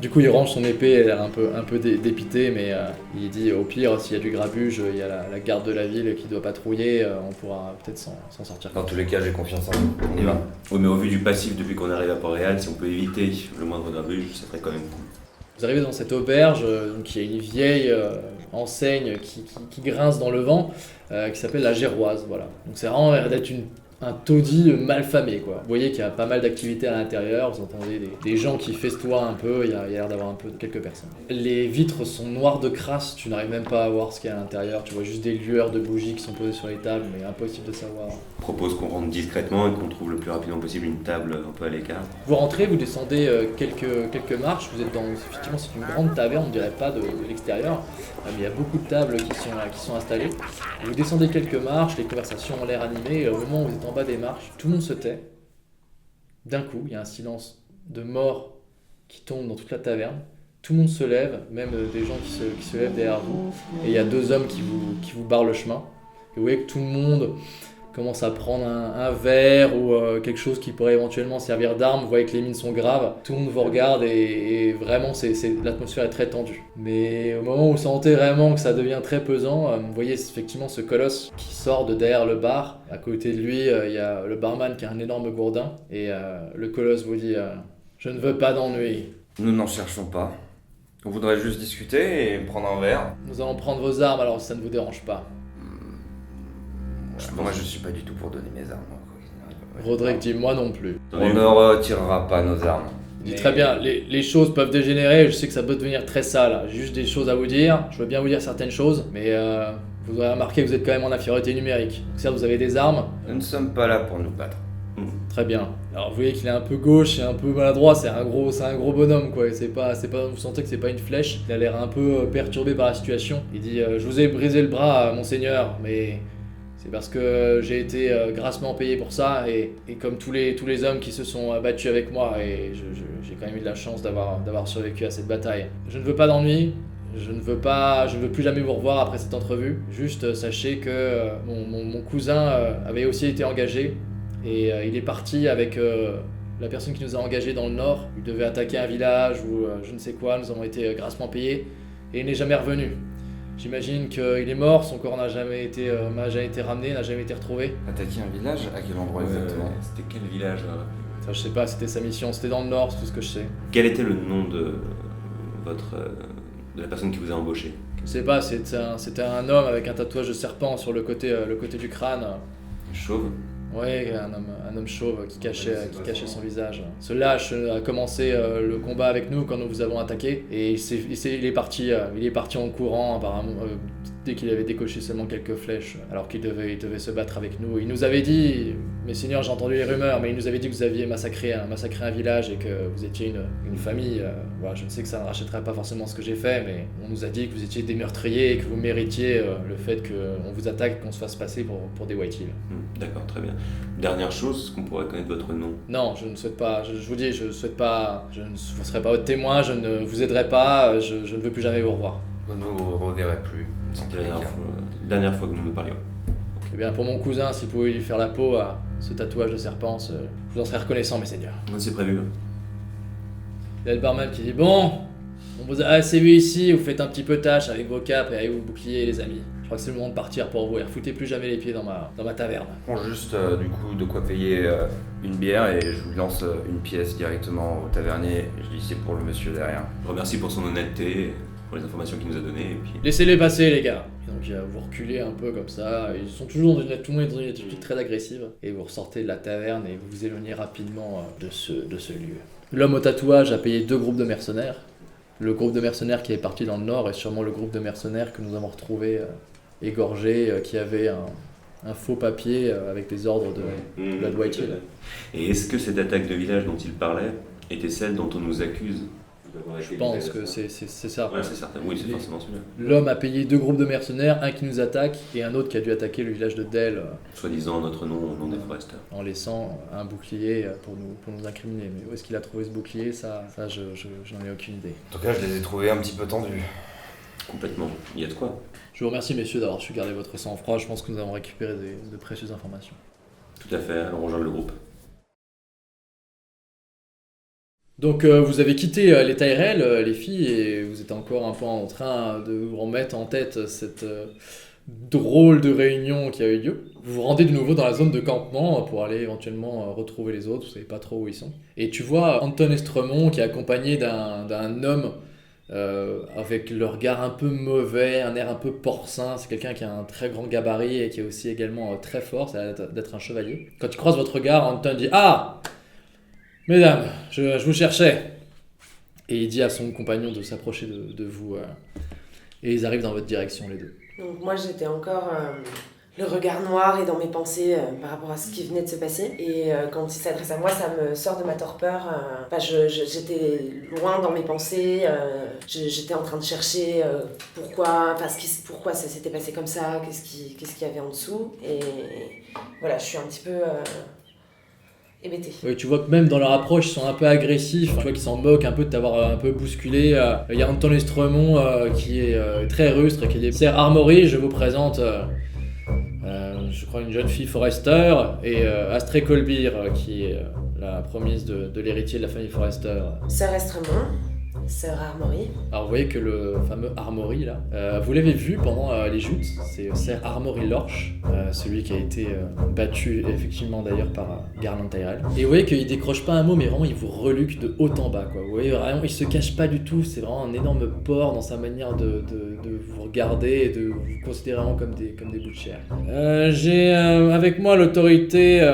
Du coup il range son épée, il a l'air un peu dépité, mais il dit au pire s'il y a du grabuge, il y a la garde de la ville qui doit patrouiller, on pourra peut-être s'en sortir. Dans tous les cas, j'ai confiance en vous. On y va. Oui, mais au vu du passif depuis qu'on arrive à Port-Réal, si on peut éviter le moindre grabuge, ça serait quand même cool. Vous arrivez dans cette auberge, donc il y a une vieille enseigne qui grince dans le vent, qui s'appelle la Géroise, voilà. Donc c'est vraiment d'être un taudis mal famé, quoi. Vous voyez qu'il y a pas mal d'activités à l'intérieur, vous entendez des gens qui festoient un peu, il y a l'air d'avoir un peu quelques personnes. Les vitres sont noires de crasse, tu n'arrives même pas à voir ce qu'il y a à l'intérieur, tu vois juste des lueurs de bougies qui sont posées sur les tables, mais impossible de savoir. Je propose qu'on rentre discrètement et qu'on trouve le plus rapidement possible une table un peu à l'écart. Vous rentrez, vous descendez quelques marches, vous êtes effectivement c'est une grande taverne, on dirait pas de l'extérieur, mais il y a beaucoup de tables qui sont installées. Vous descendez quelques marches, les conversations ont l'air animées, et au moment où vous êtes en bas des marches, tout le monde se tait. D'un coup, il y a un silence de mort qui tombe dans toute la taverne. Tout le monde se lève, même des gens qui se lèvent derrière vous, et il y a deux hommes qui vous barrent le chemin. Et vous voyez que tout le monde commence à prendre un verre ou quelque chose qui pourrait éventuellement servir d'arme. Vous voyez que les mines sont graves, tout le monde vous regarde et vraiment l'atmosphère est très tendue. Mais au moment où vous sentez vraiment que ça devient très pesant, vous voyez effectivement ce colosse qui sort de derrière le bar. À côté de lui, il y a le barman qui a un énorme gourdin et le colosse vous dit « Je ne veux pas d'ennui. Nous n'en cherchons pas. On voudrait juste discuter et prendre un verre. Nous allons prendre vos armes alors si ça ne vous dérange pas. » Moi, je suis pas du tout pour donner mes armes. Roderick dit « Moi non plus. » On ne retirera pas nos armes. Il dit « Très bien, les choses peuvent dégénérer, je sais que ça peut devenir très sale. J'ai juste des choses à vous dire, je veux bien vous dire certaines choses, mais vous aurez remarqué que vous êtes quand même en infériorité numérique. Donc certes, vous avez des armes. Nous ne sommes pas là pour nous battre. Très bien. Alors vous voyez qu'il est un peu gauche et un peu maladroit, c'est un gros bonhomme quoi. C'est pas, vous sentez que c'est pas une flèche. Il a l'air un peu perturbé par la situation. Il dit « Je vous ai brisé le bras, monseigneur, mais... c'est parce que j'ai été grassement payé pour ça et comme tous les hommes qui se sont battus avec moi et j'ai quand même eu de la chance d'avoir survécu à cette bataille. Je ne veux pas d'ennui, je ne veux plus jamais vous revoir après cette entrevue. Juste sachez que mon cousin avait aussi été engagé et il est parti avec la personne qui nous a engagés dans le nord. Il devait attaquer un village ou je ne sais quoi, nous avons été grassement payés et il n'est jamais revenu. J'imagine qu'il est mort, son corps n'a jamais été ramené, n'a jamais été retrouvé. Attaquer un village? À quel endroit exactement? C'était quel village Ça, je sais pas, c'était sa mission, c'était dans le nord, c'est tout ce que je sais. Quel était le nom de la personne qui vous a embauché? Je sais pas, c'était un homme avec un tatouage de serpent sur le côté du crâne. Chauve? Ouais, un homme chauve qui cachait son visage. Ce lâche a commencé le combat avec nous quand nous vous avons attaqué et il est parti en courant apparemment dès qu'il avait décoché seulement quelques flèches alors qu'il devait se battre avec nous. Il nous avait dit, mes seigneurs, j'ai entendu les rumeurs, mais il nous avait dit que vous aviez massacré un village et que vous étiez une famille. Voilà, je ne sais que ça ne rachèterait pas forcément ce que j'ai fait, mais on nous a dit que vous étiez des meurtriers et que vous méritiez le fait qu'on vous attaque et qu'on se fasse passer pour des White Hill. D'accord, très bien. Dernière chose, est-ce qu'on pourrait connaître votre nom? Non, je ne souhaite pas, je vous dis, je ne souhaite pas, je ne serai pas votre témoin, je ne vous aiderai pas, je ne veux plus jamais vous revoir. Vous ne vous reverrez plus. Dernière fois que nous nous parlions. Eh bien, pour mon cousin, si vous pouvez lui faire la peau à ce tatouage de serpent, je vous en serais reconnaissant, mes seigneurs. C'est prévu. Il y a le barman qui dit « Bon, on vous a assez vu ici, vous faites un petit peu tâche avec vos capes et avec vos boucliers, les amis. Je crois que c'est le moment de partir pour vous et refoutez plus jamais les pieds dans ma taverne. » Je prends juste du coup de quoi payer une bière et je lui lance une pièce directement au tavernier. Je dis c'est pour le monsieur derrière. Je remercie pour son honnêteté, pour les informations qu'il nous a données et puis... Laissez-les passer les gars. Et donc vous reculez un peu comme ça, ils sont toujours tout le monde est dans une attitude très agressive et vous ressortez de la taverne et vous vous éloignez rapidement de ce lieu. L'homme au tatouage a payé 2 groupes de mercenaires. Le groupe de mercenaires qui est parti dans le nord est sûrement le groupe de mercenaires que nous avons retrouvé égorgé, qui avait un faux papier avec des ordres de Blood White Hill. Et est-ce que cette attaque de village dont il parlait était celle dont on nous accuse Je pense que c'est ça. Ouais, c'est certain. Oui, c'est forcément celui-là. L'homme a payé 2 groupes de mercenaires, un qui nous attaque et un autre qui a dû attaquer le village de Dell Soi-disant notre nom au nom des Foresters. en laissant un bouclier pour nous incriminer. Mais où est-ce qu'il a trouvé ce bouclier, ça je n'en ai aucune idée. En tout cas, je les ai trouvés un petit peu tendus. Complètement. Il y a de quoi. Je vous remercie messieurs d'avoir su garder votre sang-froid, je pense que nous avons récupéré de précieuses informations. Tout à fait. Alors on rejoint le groupe. Donc vous avez quitté les Tyrell, les filles, et vous êtes encore un peu en train de vous remettre en tête cette drôle de réunion qui a eu lieu. Vous vous rendez de nouveau dans la zone de campement pour aller éventuellement retrouver les autres, vous savez pas trop où ils sont. Et tu vois Anton Estremont qui est accompagné d'un homme avec le regard un peu mauvais, un air un peu porcin. C'est quelqu'un qui a un très grand gabarit et qui est aussi également très fort, ça a l'air d'être un chevalier. Quand tu croises votre regard, Anton dit « Ah ! Mesdames, je vous cherchais !» Et il dit à son compagnon de s'approcher de vous. Et ils arrivent dans votre direction, les deux. Donc moi j'étais encore le regard noir et dans mes pensées par rapport à ce qui venait de se passer. Et quand il s'adresse à moi, ça me sort de ma torpeur. J'étais loin dans mes pensées. J'étais en train de chercher pourquoi ça s'était passé comme ça, qu'est-ce qu'il y avait en dessous. Et voilà, je suis un petit peu... hébété. Oui, tu vois que même dans leur approche, ils sont un peu agressifs. Tu vois qu'ils s'en moquent un peu de t'avoir un peu bousculé. Il y a Anton Estremont qui est très rustre et qui dit « Sir Armory, je vous présente, je crois, une jeune fille Forrester et Astrée Colbir, qui est la promise de l'héritier de la famille Forrester. » Sir Estremont, Sir Armory. Alors vous voyez que le fameux Armory là, vous l'avez vu pendant les joutes, c'est Sir Armory Lorch, celui qui a été battu effectivement d'ailleurs par Garland Tyrell. Et vous voyez qu'il décroche pas un mot, mais vraiment il vous reluque de haut en bas quoi. Vous voyez vraiment il se cache pas du tout, c'est vraiment un énorme porc dans sa manière de vous regarder et de vous considérer vraiment comme des bouts de chair. J'ai avec moi l'autorité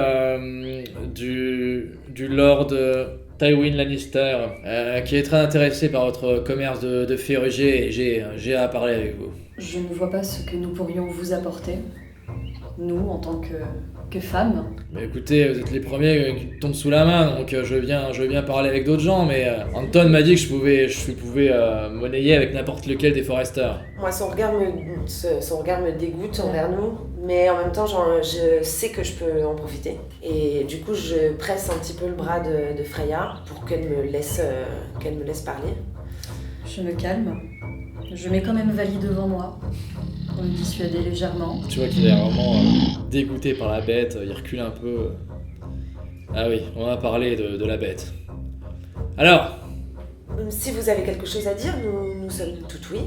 du Lord Tywin Lannister, qui est très intéressé par votre commerce de ferrugers et j'ai à parler avec vous. Je ne vois pas ce que nous pourrions vous apporter, nous, en tant que femmes. Mais écoutez, vous êtes les premiers qui tombent sous la main, donc je veux bien parler avec d'autres gens, mais Anton m'a dit que je pouvais monnayer avec n'importe lequel des Forrester. Moi, son regard me dégoûte envers nous, mais en même temps, je sais que je peux en profiter. Et du coup, je presse un petit peu le bras de Freya pour qu'elle me laisse parler. Je me calme. Je mets quand même Vali devant moi, pour me dissuader légèrement. Tu vois qu'il est vraiment dégoûté par la bête, il recule un peu. Ah oui, on va parler de la bête. Alors, si vous avez quelque chose à dire, nous sommes tout oui.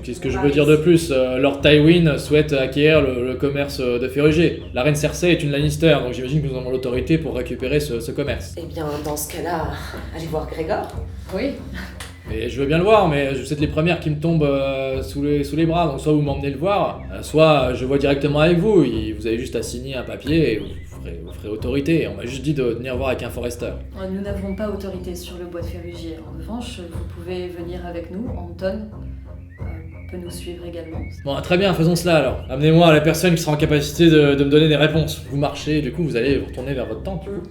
Qu'est-ce que je peux dire de plus? Lord Tywin souhaite acquérir le commerce de ferrugers. La reine Cersei est une Lannister, donc j'imagine que nous avons l'autorité pour récupérer ce commerce. Eh bien, dans ce cas-là, allez voir Grégor. Oui. Et je veux bien le voir, mais vous êtes les premières qui me tombent sous les bras, donc soit vous m'emmenez le voir, soit je vois directement avec vous, vous avez juste à signer un papier et vous ferez autorité. On m'a juste dit de venir voir avec un Forrester. Nous n'avons pas autorité sur le bois de Ferrugier. En revanche, vous pouvez venir avec nous. Anton peut nous suivre également. Bon, très bien, faisons cela alors. Amenez-moi la personne qui sera en capacité de me donner des réponses. Vous marchez, du coup vous allez vous retourner vers votre tente, du coup.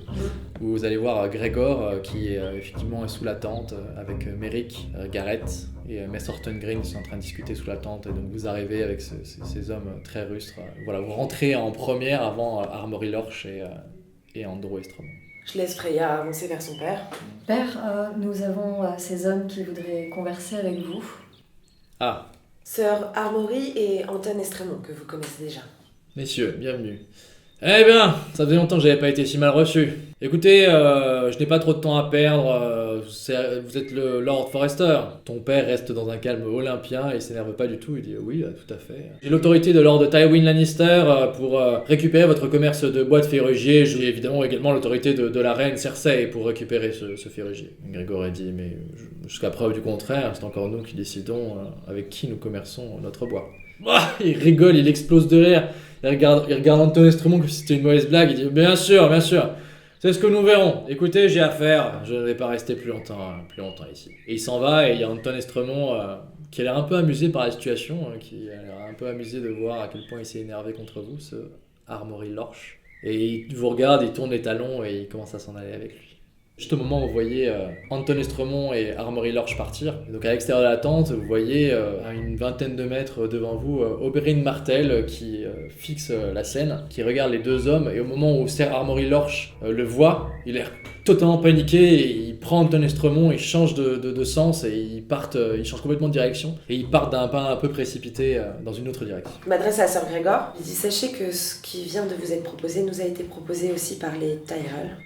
Vous allez voir Grégor qui est effectivement sous la tente avec Merrick, Gareth et Mess Green qui sont en train de discuter sous la tente, et donc vous arrivez avec ces hommes très rustres. Voilà, vous rentrez en première avant Armory Lorch et Andrew Estremont. Je laisse Freya avancer vers son père. Père, nous avons ces hommes qui voudraient converser avec vous. Ah. Sir Armory et Anton Estremont, que vous connaissez déjà. Messieurs, bienvenue. Eh bien, ça faisait longtemps que j'avais pas été si mal reçu. Écoutez, je n'ai pas trop de temps à perdre, vous êtes le Lord Forrester. Ton père reste dans un calme olympien et il s'énerve pas du tout, il dit oui, tout à fait. J'ai l'autorité de Lord Tywin Lannister pour récupérer votre commerce de bois de ferrugier. J'ai évidemment également l'autorité de la reine Cersei pour récupérer ce ferrugier. Grégor a dit, mais jusqu'à preuve du contraire, c'est encore nous qui décidons avec qui nous commerçons notre bois. Il rigole, il explose de rire. Il regarde Anton Estremont comme si c'était une mauvaise blague. Il dit bien sûr, c'est ce que nous verrons. Écoutez, j'ai affaire, je ne vais pas rester plus longtemps ici. Et il s'en va, et il y a Anton Estremont qui a l'air un peu amusé par la situation, qui a l'air un peu amusé de voir à quel point il s'est énervé contre vous, ce Armory Lorch. Et il vous regarde, il tourne les talons et il commence à s'en aller avec lui. Juste au moment où vous voyez Anton Estremont et Armory Lorch partir, et donc à l'extérieur de la tente, vous voyez à une vingtaine de mètres devant vous Oberyn Martell qui fixe la scène, qui regarde les deux hommes, et au moment où Ser Armory Lorch le voit, il est totalement paniqué, et il prend Anton Estremont, il change de sens, et il change complètement de direction, et ils partent d'un pas un peu précipité dans une autre direction. Je m'adresse à Sir Gregor. Je dis, sachez que ce qui vient de vous être proposé nous a été proposé aussi par les Tyrell.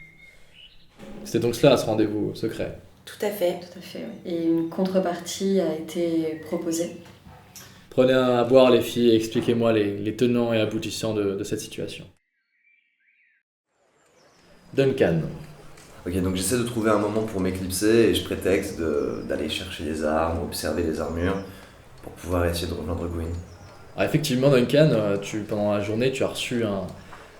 C'était donc cela, ce rendez-vous secret. Tout à fait. Tout à fait, oui. Et une contrepartie a été proposée. Prenez à boire les filles et expliquez-moi les tenants et aboutissants de cette situation. Duncan. Ok, donc j'essaie de trouver un moment pour m'éclipser et je prétexte d'aller chercher des armes, observer les armures pour pouvoir essayer de rejoindre Gwyn. Alors effectivement, Duncan, pendant la journée, tu as reçu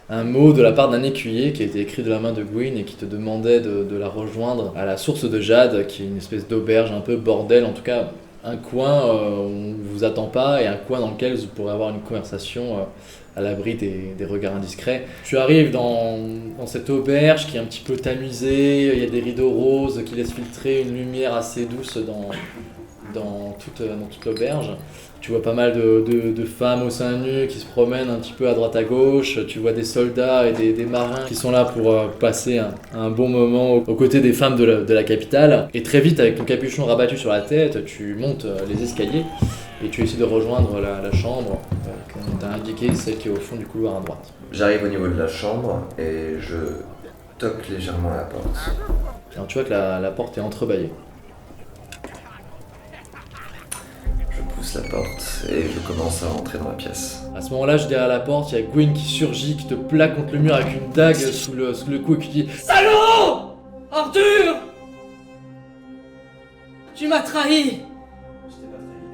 un mot de la part d'un écuyer qui a été écrit de la main de Gwyn et qui te demandait de la rejoindre à la source de Jade, qui est une espèce d'auberge un peu bordel, en tout cas un coin où on ne vous attend pas et un coin dans lequel vous pourrez avoir une conversation à l'abri des regards indiscrets. Tu arrives dans cette auberge qui est un petit peu tamisée, il y a des rideaux roses qui laissent filtrer une lumière assez douce dans toute l'auberge. Tu vois pas mal de femmes au sein nu qui se promènent un petit peu à droite à gauche. Tu vois des soldats et des marins qui sont là pour passer un bon moment aux côtés des femmes de la capitale. Et très vite, avec ton capuchon rabattu sur la tête, tu montes les escaliers et tu essaies de rejoindre la chambre qu'on t'a indiqué, celle qui est au fond du couloir à droite. J'arrive au niveau de la chambre et je toque légèrement à la porte. Alors tu vois que la porte est entrebâillée. Je pousse la porte et je commence à rentrer dans la pièce. À ce moment-là, derrière la porte, il y a Gwyn qui surgit, qui te plaque contre le mur avec une dague sous le cou et qui dit « Salaud ! Arthur ! Tu m'as trahi !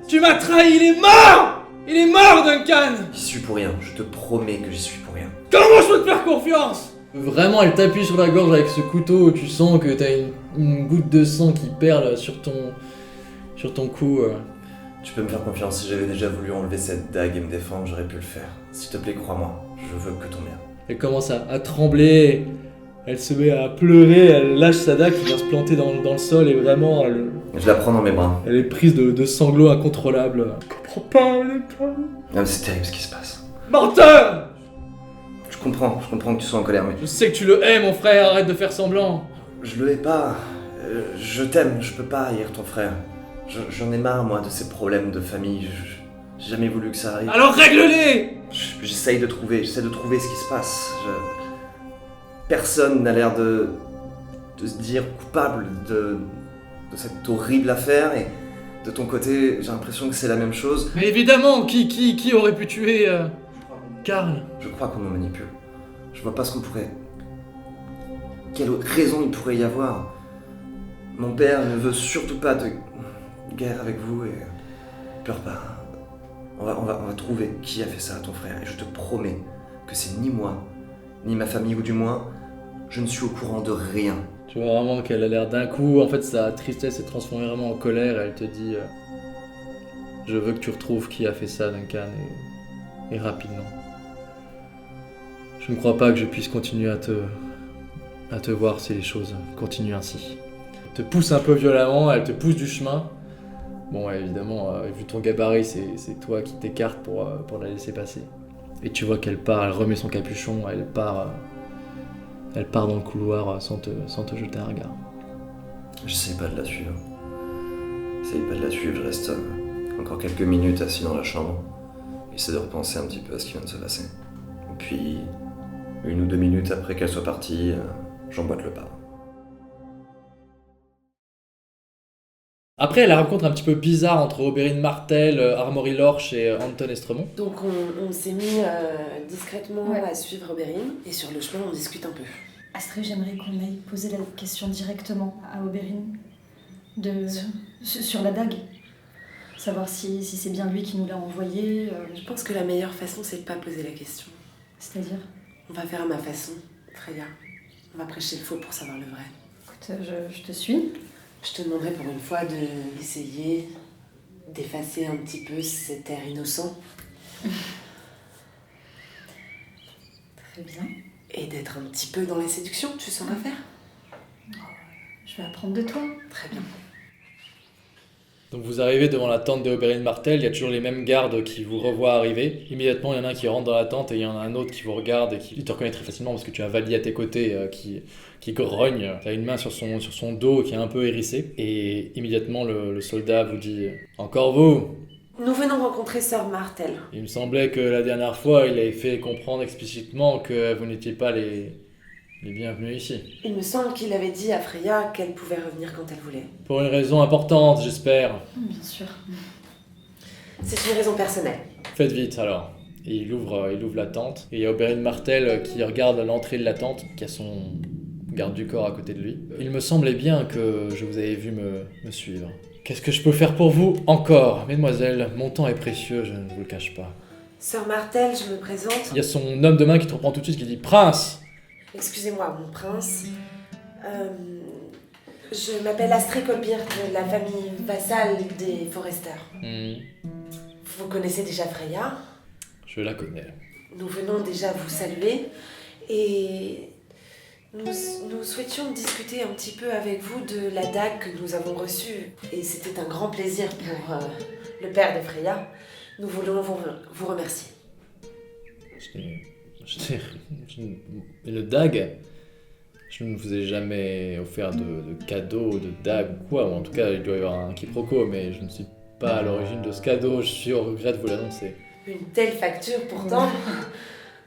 Tu m'as trahi, il est mort ! Il est mort, Duncan ! J'y suis pour rien, je te promets que j'y suis pour rien. Comment je peux te faire confiance ?» Vraiment, elle t'appuie sur la gorge avec ce couteau, tu sens que t'as une goutte de sang qui perle sur ton cou. Tu peux me faire confiance, si j'avais déjà voulu enlever cette dague et me défendre, j'aurais pu le faire. S'il te plaît, crois-moi, je veux que ton bien. Elle commence à trembler, elle se met à pleurer, elle lâche sa dague qui vient se planter dans le sol et vraiment, Je la prends dans mes bras. elle est prise de sanglots incontrôlables. Je comprends pas, Non, mais c'est terrible ce qui se passe. Menteur! Je comprends que tu sois en colère, mais Je sais que tu le hais, mon frère, arrête de faire semblant. je le hais pas. Je t'aime, je peux pas haïr ton frère. J'en ai marre, moi, de ces problèmes de famille. J'ai jamais voulu que ça arrive. Alors règle-les! J'essaie de trouver ce qui se passe. Personne n'a l'air de se dire coupable de cette horrible affaire et de ton côté, j'ai l'impression que c'est la même chose. Mais évidemment, qui aurait pu tuer Karl? Je crois qu'on nous manipule. Je vois pas ce qu'on pourrait... Quelle autre raison il pourrait y avoir? Mon père ne veut surtout pas de guerre avec vous et... Pleure pas. On va trouver qui a fait ça à ton frère et je te promets que c'est ni moi, ni ma famille, ou du moins, je ne suis au courant de rien. Tu vois vraiment qu'elle a l'air d'un coup, en fait sa tristesse est transformée vraiment en colère et elle te dit je veux que tu retrouves qui a fait ça, Duncan, et rapidement. Je ne crois pas que je puisse continuer à te voir si les choses continuent ainsi. Elle te pousse un peu violemment, elle te pousse du chemin. Bon, ouais, évidemment, vu ton gabarit, c'est toi qui t'écartes pour la laisser passer. Et tu vois qu'elle part, elle remet son capuchon, elle part dans le couloir sans te jeter un regard. J'essaie pas de la suivre. Je reste encore quelques minutes assis dans la chambre. J'essaie de repenser un petit peu à ce qui vient de se passer. Et puis, 1 ou 2 minutes après qu'elle soit partie, j'emboîte le pas. Après la rencontre un petit peu bizarre entre Oberyn Martell, Armory Lorch et Anton Estremont. Donc on s'est mis discrètement Ouais. à suivre Oberyn et sur le chemin on discute un peu. Astrid, j'aimerais qu'on aille poser la question directement à Oberyn sur la dague. Savoir si c'est bien lui qui nous l'a envoyée. Je pense que la meilleure façon c'est de pas poser la question. C'est-à-dire, On va faire à ma façon, Freya. On va prêcher le faux pour savoir le vrai. écoute, je te suis. Je te demanderai pour une fois d'essayer d'effacer un petit peu cet air innocent Très bien. et d'être un petit peu dans la séduction, tu sauras faire. Je vais apprendre de toi. Très bien. Donc vous arrivez devant la tente de Oberyn Martell, il y a toujours les mêmes gardes qui vous revoient arriver. Immédiatement, il y en a un qui rentre dans la tente et il y en a un autre qui vous regarde et qui te reconnaît très facilement parce que tu as Vali à tes côtés qui grogne. Tu as une main sur son dos qui est un peu hérissée. Et immédiatement, le soldat vous dit « Encore vous ?» Nous venons rencontrer Sœur Martell. Il me semblait que la dernière fois, il avait fait comprendre explicitement que vous n'étiez pas les bienvenus ici. Il me semble qu'il avait dit à Freya qu'elle pouvait revenir quand elle voulait. Pour une raison importante, j'espère. Bien sûr. C'est une raison personnelle. Faites vite alors. Et il ouvre la tente. Et il y a Oberyn Martell qui regarde l'entrée de la tente, qui a son garde du corps à côté de lui. Il me semblait bien que je vous avais vu me suivre. Qu'est-ce que je peux faire pour vous encore, mesdemoiselles? Mon temps est précieux, je ne vous le cache pas. Sœur Martell, je me présente. Il y a son homme de main qui te reprend tout de suite, qui dit « Prince !» Excusez-moi, mon prince. Je m'appelle Astrid Colbir de la famille vassale des Forrester. Vous connaissez déjà Freya. Je la connais. Nous venons déjà vous saluer et nous souhaitions discuter un petit peu avec vous de la dague que nous avons reçue. Et c'était un grand plaisir pour le père de Freya. Nous voulons vous remercier. Le dague, je ne vous ai jamais offert de cadeau, de dague ou quoi. Ou en tout cas, il doit y avoir un quiproquo, mais je ne suis pas à l'origine de ce cadeau. Je suis au regret de vous l'annoncer. Une telle facture, pourtant.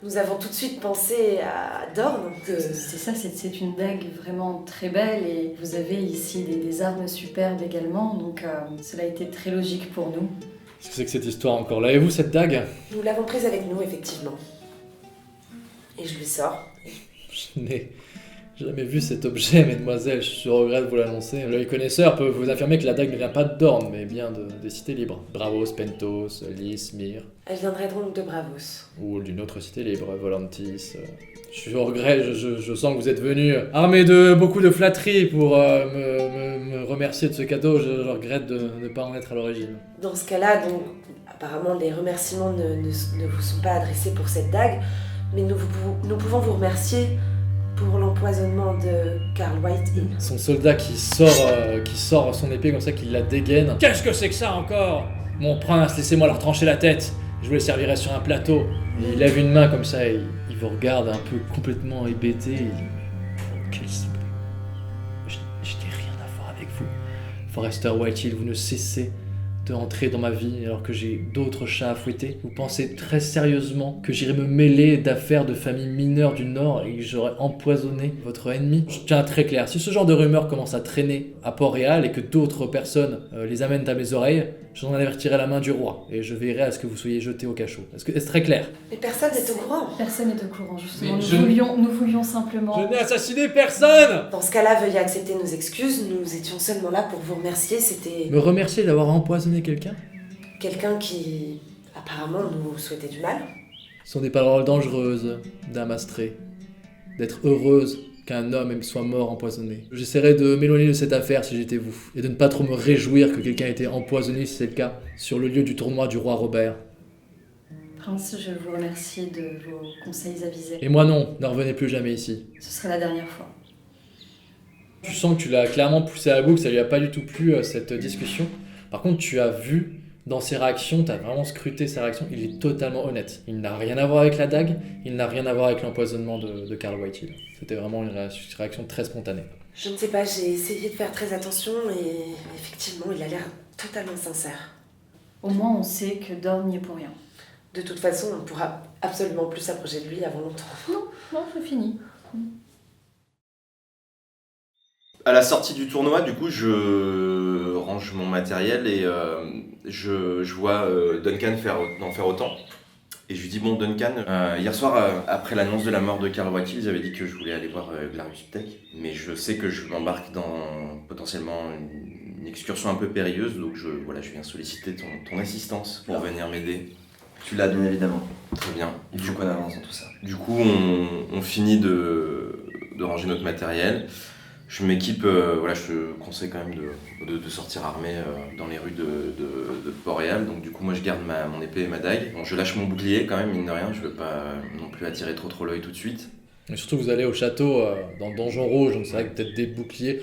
Nous avons tout de suite pensé à Dorn. C'est ça, c'est une dague vraiment très belle et vous avez ici des armes superbes également, donc cela a été très logique pour nous. Qu'est-ce que c'est que cette histoire encore? L'avez-vous cette dague? Nous l'avons prise avec nous, effectivement. Et je lui sors. Je n'ai jamais vu cet objet, mesdemoiselles, je suis au regret de vous l'annoncer. L'œil connaisseur peut vous affirmer que la dague ne vient pas de Dorn, mais bien des cités libres. Bravos, Pentos, Lys, Myr. Elle viendrait donc de Bravos. Ou d'une autre cité libre, Volantis. Je suis au regret, je sens que vous êtes venu armé de beaucoup de flatteries pour me remercier de ce cadeau. Je regrette de ne pas en être à l'origine. Dans ce cas-là, donc, apparemment, les remerciements ne vous sont pas adressés pour cette dague, mais nous pouvons vous remercier pour l'empoisonnement de Karl Whitehill. Son soldat qui sort son épée comme ça, qui la dégaine. Qu'est-ce que c'est que ça encore? Mon prince, laissez-moi leur trancher la tête. Je vous les servirai sur un plateau. Et il lève une main comme ça et il vous regarde un peu complètement hébété. Je n'ai rien à voir avec vous. Forrester Whitehill, vous ne cessez de entrer dans ma vie alors que j'ai d'autres chats à fouetter. Vous pensez très sérieusement que j'irai me mêler d'affaires de familles mineures du Nord et que j'aurais empoisonné votre ennemi? Je tiens très clair, si ce genre de rumeurs commence à traîner à Port-Réal et que d'autres personnes les amènent à mes oreilles, je en avertirai la main du roi et je veillerai à ce que vous soyez jeté au cachot. Est-ce très clair? Mais personne n'est au courant. Personne n'est au courant, justement. Mais Nous voulions simplement... Je n'ai assassiné personne! Dans ce cas-là, veuillez accepter nos excuses. Nous étions seulement là pour vous remercier. C'était Me remercier d'avoir empoisonné quelqu'un? quelqu'un qui, apparemment, nous souhaitait du mal. Ce sont des paroles dangereuses, dame Astrée. D'être heureuse qu'un homme soit mort empoisonné. J'essaierai de m'éloigner de cette affaire si j'étais vous, et de ne pas trop me réjouir que quelqu'un ait été empoisonné si c'est le cas, sur le lieu du tournoi du roi Robert. Prince, je vous remercie de vos conseils avisés. Et moi non, ne revenez plus jamais ici. Ce sera la dernière fois. Tu sens que tu l'as clairement poussé à bout, que ça lui a pas du tout plu cette discussion. Par contre, tu as vu dans ses réactions, tu as vraiment scruté ses réactions, il est totalement honnête. Il n'a rien à voir avec la dague, il n'a rien à voir avec l'empoisonnement de Karl Whitehill. C'était vraiment une réaction très spontanée. Je ne sais pas, j'ai essayé de faire très attention et effectivement, il a l'air totalement sincère. Au moins, on sait que Dorn n'y est pour rien. De toute façon, on ne pourra absolument plus s'approcher de lui avant longtemps. Non, c'est fini. À la sortie du tournoi, du coup, je range mon matériel et je vois Duncan en faire autant. Et je lui dis, bon Duncan, hier soir, après l'annonce de la mort de Karl Whitehill, j'avais dit que je voulais aller voir Glarius Tech. Mais je sais que je m'embarque dans potentiellement une excursion un peu périlleuse, donc je viens solliciter ton assistance pour venir m'aider. Tu l'as bien évidemment. Très bien. Il faut qu'on avance dans tout ça. Du coup, on finit de ranger notre matériel. Je m'équipe, je te conseille quand même de sortir armé dans les rues de Port-Réal. Donc du coup, moi je garde mon épée et ma dague. Bon, je lâche mon bouclier quand même, mine de rien, je veux pas non plus attirer trop l'œil tout de suite. Et surtout, vous allez au château dans le donjon rouge, donc c'est vrai que peut-être des boucliers.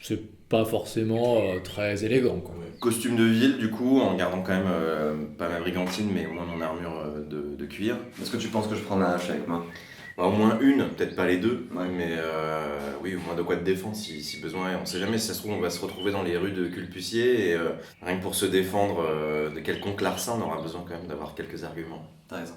C'est pas forcément très élégant, quoi. Costume de ville, du coup, en gardant quand même pas ma brigantine, mais au moins mon armure de cuir. Est-ce que tu penses que je prends ma hache avec moi? Bah, au moins une, peut-être pas les deux, Ouais. mais oui, au moins de quoi te défendre si besoin est. On sait jamais, si ça se trouve, on va se retrouver dans les rues de Culpussier et rien que pour se défendre de quelconque larcin, on aura besoin quand même d'avoir quelques arguments. T'as raison.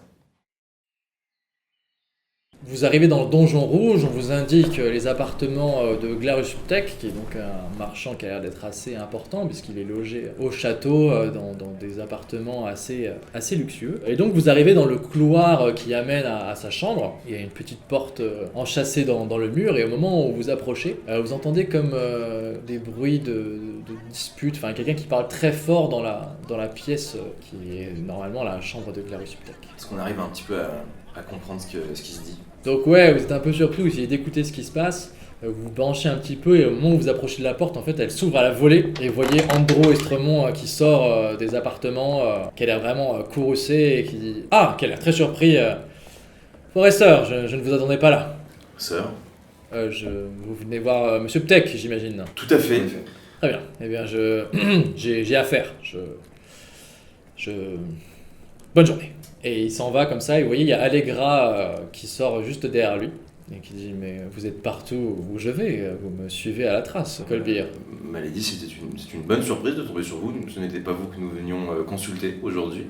Vous arrivez dans le donjon rouge, on vous indique les appartements de Glarusptek, qui est donc un marchand qui a l'air d'être assez important, puisqu'il est logé au château dans des appartements assez luxueux. Et donc vous arrivez dans le couloir qui amène à sa chambre. Il y a une petite porte enchâssée dans le mur, et au moment où vous approchez, vous entendez comme des bruits de disputes, enfin quelqu'un qui parle très fort dans la pièce qui est normalement la chambre de Glarusptek. Est-ce qu'on arrive un petit peu à comprendre ce qui se dit? Donc ouais, vous êtes un peu surpris, vous essayez d'écouter ce qui se passe, vous vous penchez un petit peu et au moment où vous approchez de la porte, en fait, elle s'ouvre à la volée et vous voyez Andro Estremont qui sort des appartements, qui a l'air vraiment courroucé et qui dit « Ah, qui a l'air très surpris. Forester, je ne vous attendais pas là. Sœur? Vous venez voir Monsieur Ptek, j'imagine. » Tout à fait. Très bien, eh bien j'ai affaire. Bonne journée. Et il s'en va comme ça, et vous voyez, il y a Allegra qui sort juste derrière lui, et qui dit « Mais vous êtes partout où je vais, vous me suivez à la trace, Colbir. » Malady, c'est une bonne surprise de tomber sur vous, ce n'était pas vous que nous venions consulter aujourd'hui.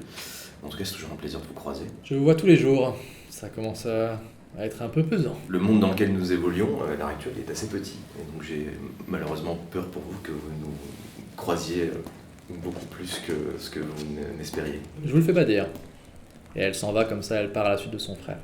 En tout cas, c'est toujours un plaisir de vous croiser. Je vous vois tous les jours, ça commence à être un peu pesant. Le monde dans lequel nous évoluons, à l'heure actuelle, est assez petit, et donc j'ai malheureusement peur pour vous que vous nous croisiez beaucoup plus que ce que vous n'espériez. Je vous le fais pas dire. Et elle s'en va comme ça, elle part à la suite de son frère.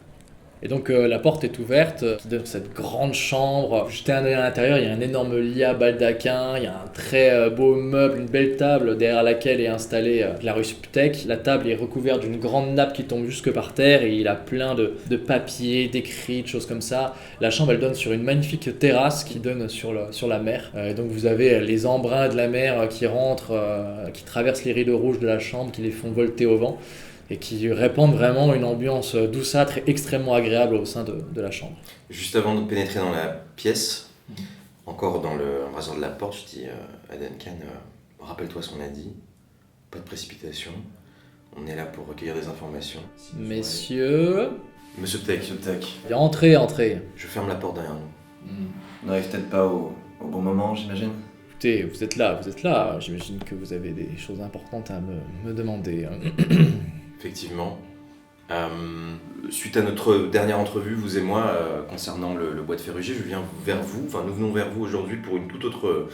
Et donc la porte est ouverte, qui donne cette grande chambre. Jetez un œil à l'intérieur, il y a un énorme lit à baldaquin, il y a un très beau meuble, une belle table derrière laquelle est installée Glarusptek. La table est recouverte d'une grande nappe qui tombe jusque par terre et il a plein de papiers, d'écrits, de choses comme ça. La chambre, elle donne sur une magnifique terrasse qui donne sur la mer. Et donc vous avez les embruns de la mer qui rentrent, qui traversent les rideaux rouges de la chambre, qui les font volter au vent, et qui répandent vraiment une ambiance douceâtre et extrêmement agréable au sein de la chambre. Juste avant de pénétrer dans la pièce, encore dans le raseur de la porte, je dis à Duncan, rappelle-toi ce qu'on a dit, pas de précipitation, on est là pour recueillir des informations. Messieurs... Monsieur Ptek. Entrez. Je ferme la porte derrière nous. On n'arrive peut-être pas au bon moment, j'imagine. Écoutez, vous êtes là, j'imagine que vous avez des choses importantes à me demander. Effectivement. Suite à notre dernière entrevue, vous et moi, concernant le bois de Ferrugier, nous venons vers vous aujourd'hui pour une toute autre